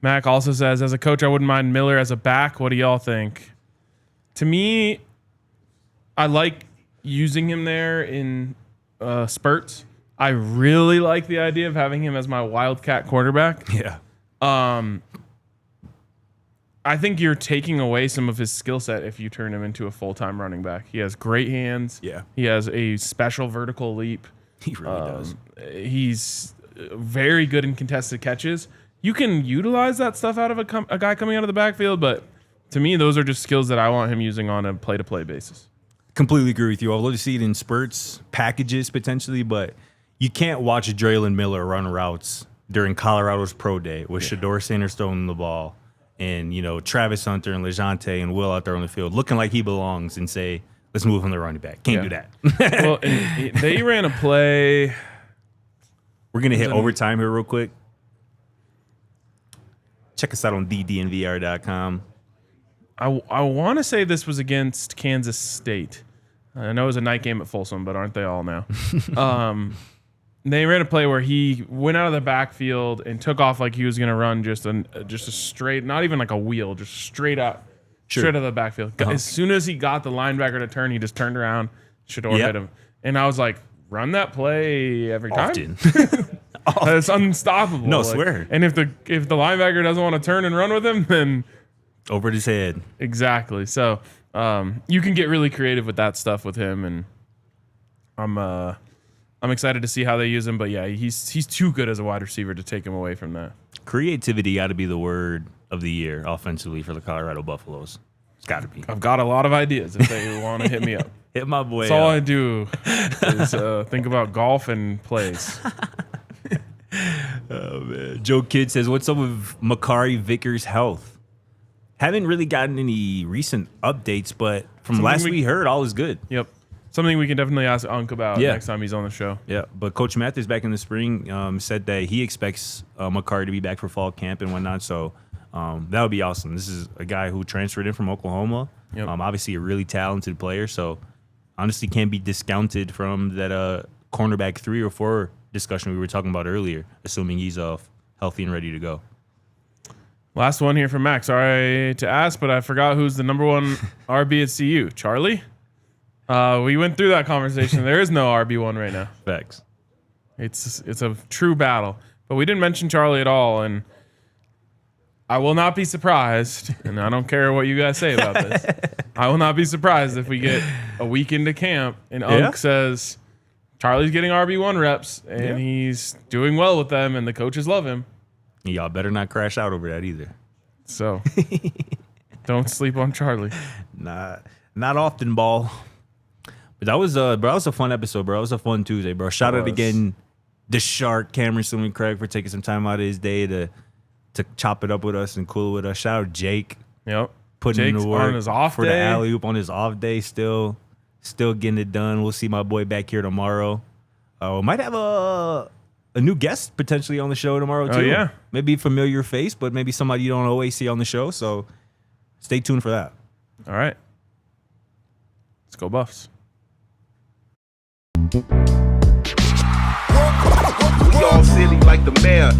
[SPEAKER 1] Mac also says, as a coach, I wouldn't mind Miller as a back. What do y'all think? To me, I like using him there in spurts. I really like the idea of having him as my Wildcat quarterback.
[SPEAKER 2] Yeah.
[SPEAKER 1] I think you're taking away some of his skill set if you turn him into a full-time running back. He has great hands.
[SPEAKER 2] Yeah.
[SPEAKER 1] He has a special vertical leap.
[SPEAKER 2] He really does.
[SPEAKER 1] He's very good in contested catches. You can utilize that stuff out of a guy coming out of the backfield, but to me, those are just skills that I want him using on a play-to-play basis.
[SPEAKER 2] Completely agree with you. I'd love to see it in spurts, packages potentially, but you can't watch Draylon Miller run routes during Colorado's pro day with Shedeur Sanders throwing the ball and, Travis Hunter and LeJounte and Will out there on the field looking like he belongs and say, let's move him to running back. Can't do that.
[SPEAKER 1] Well, and they ran a play.
[SPEAKER 2] We're going to hit overtime here real quick. Check us out on DNVR.com.
[SPEAKER 1] I want to say this was against Kansas State. I know it was a night game at Folsom, but aren't they all now? They ran a play where he went out of the backfield and took off like he was going to run just a straight, not even like a wheel, just straight out of the backfield. As soon as he got the linebacker to turn, he just turned around. Shedeur hit him. And I was like, run that play every time. It's unstoppable.
[SPEAKER 2] No, swear.
[SPEAKER 1] And if the linebacker doesn't want to turn and run with him, then
[SPEAKER 2] over his head.
[SPEAKER 1] Exactly. So you can get really creative with that stuff with him, and I'm excited to see how they use him. But yeah, he's too good as a wide receiver to take him away from that.
[SPEAKER 2] Creativity got to be the word of the year offensively for the Colorado Buffaloes. It's got to be.
[SPEAKER 1] I've got a lot of ideas if they want to hit me up.
[SPEAKER 2] Hit my boy
[SPEAKER 1] That's all I do is think about golf and plays.
[SPEAKER 2] Oh, man. Joe Kidd says, what's up with Makari Vickers' health? Haven't really gotten any recent updates, but from last we heard, all is good.
[SPEAKER 1] Yep. Something we can definitely ask Unc about next time he's on the show.
[SPEAKER 2] Yeah, but Coach Mathis back in the spring said that he expects Makari to be back for fall camp and whatnot, so that would be awesome. This is a guy who transferred in from Oklahoma. Yep. Obviously a really talented player, so honestly can't be discounted from that cornerback 3 or 4 discussion we were talking about earlier, assuming he's healthy and ready to go.
[SPEAKER 1] Last one here from Max. Sorry to ask, but I forgot who's the number 1 RB at CU. Charlie? We went through that conversation. There is no RB1 right now.
[SPEAKER 2] Facts.
[SPEAKER 1] It's a true battle. But we didn't mention Charlie at all, and I will not be surprised, and I don't care what you guys say about this, I will not be surprised if we get a week into camp and Unc says Charlie's getting RB1 reps, and he's doing well with them, and the coaches love him.
[SPEAKER 2] Y'all better not crash out over that either.
[SPEAKER 1] So, don't sleep on Charlie.
[SPEAKER 2] Not often, ball. But that was a fun episode, bro. It was a fun Tuesday, bro. Shout out again the Shark, Cam'Ron Silmon-Craig, for taking some time out of his day to chop it up with us and cool with us. Shout out Jake.
[SPEAKER 1] Yep.
[SPEAKER 2] Putting in the work
[SPEAKER 1] on his off
[SPEAKER 2] for
[SPEAKER 1] day.
[SPEAKER 2] The alley-oop on his off day, still getting it done. We'll see my boy back here tomorrow. We might have a new guest potentially on the show tomorrow, too.
[SPEAKER 1] Oh, yeah.
[SPEAKER 2] Maybe a familiar face, but maybe somebody you don't always see on the show. So stay tuned for that.
[SPEAKER 1] All right. Let's go Buffs.
[SPEAKER 4] We all silly like the mayor.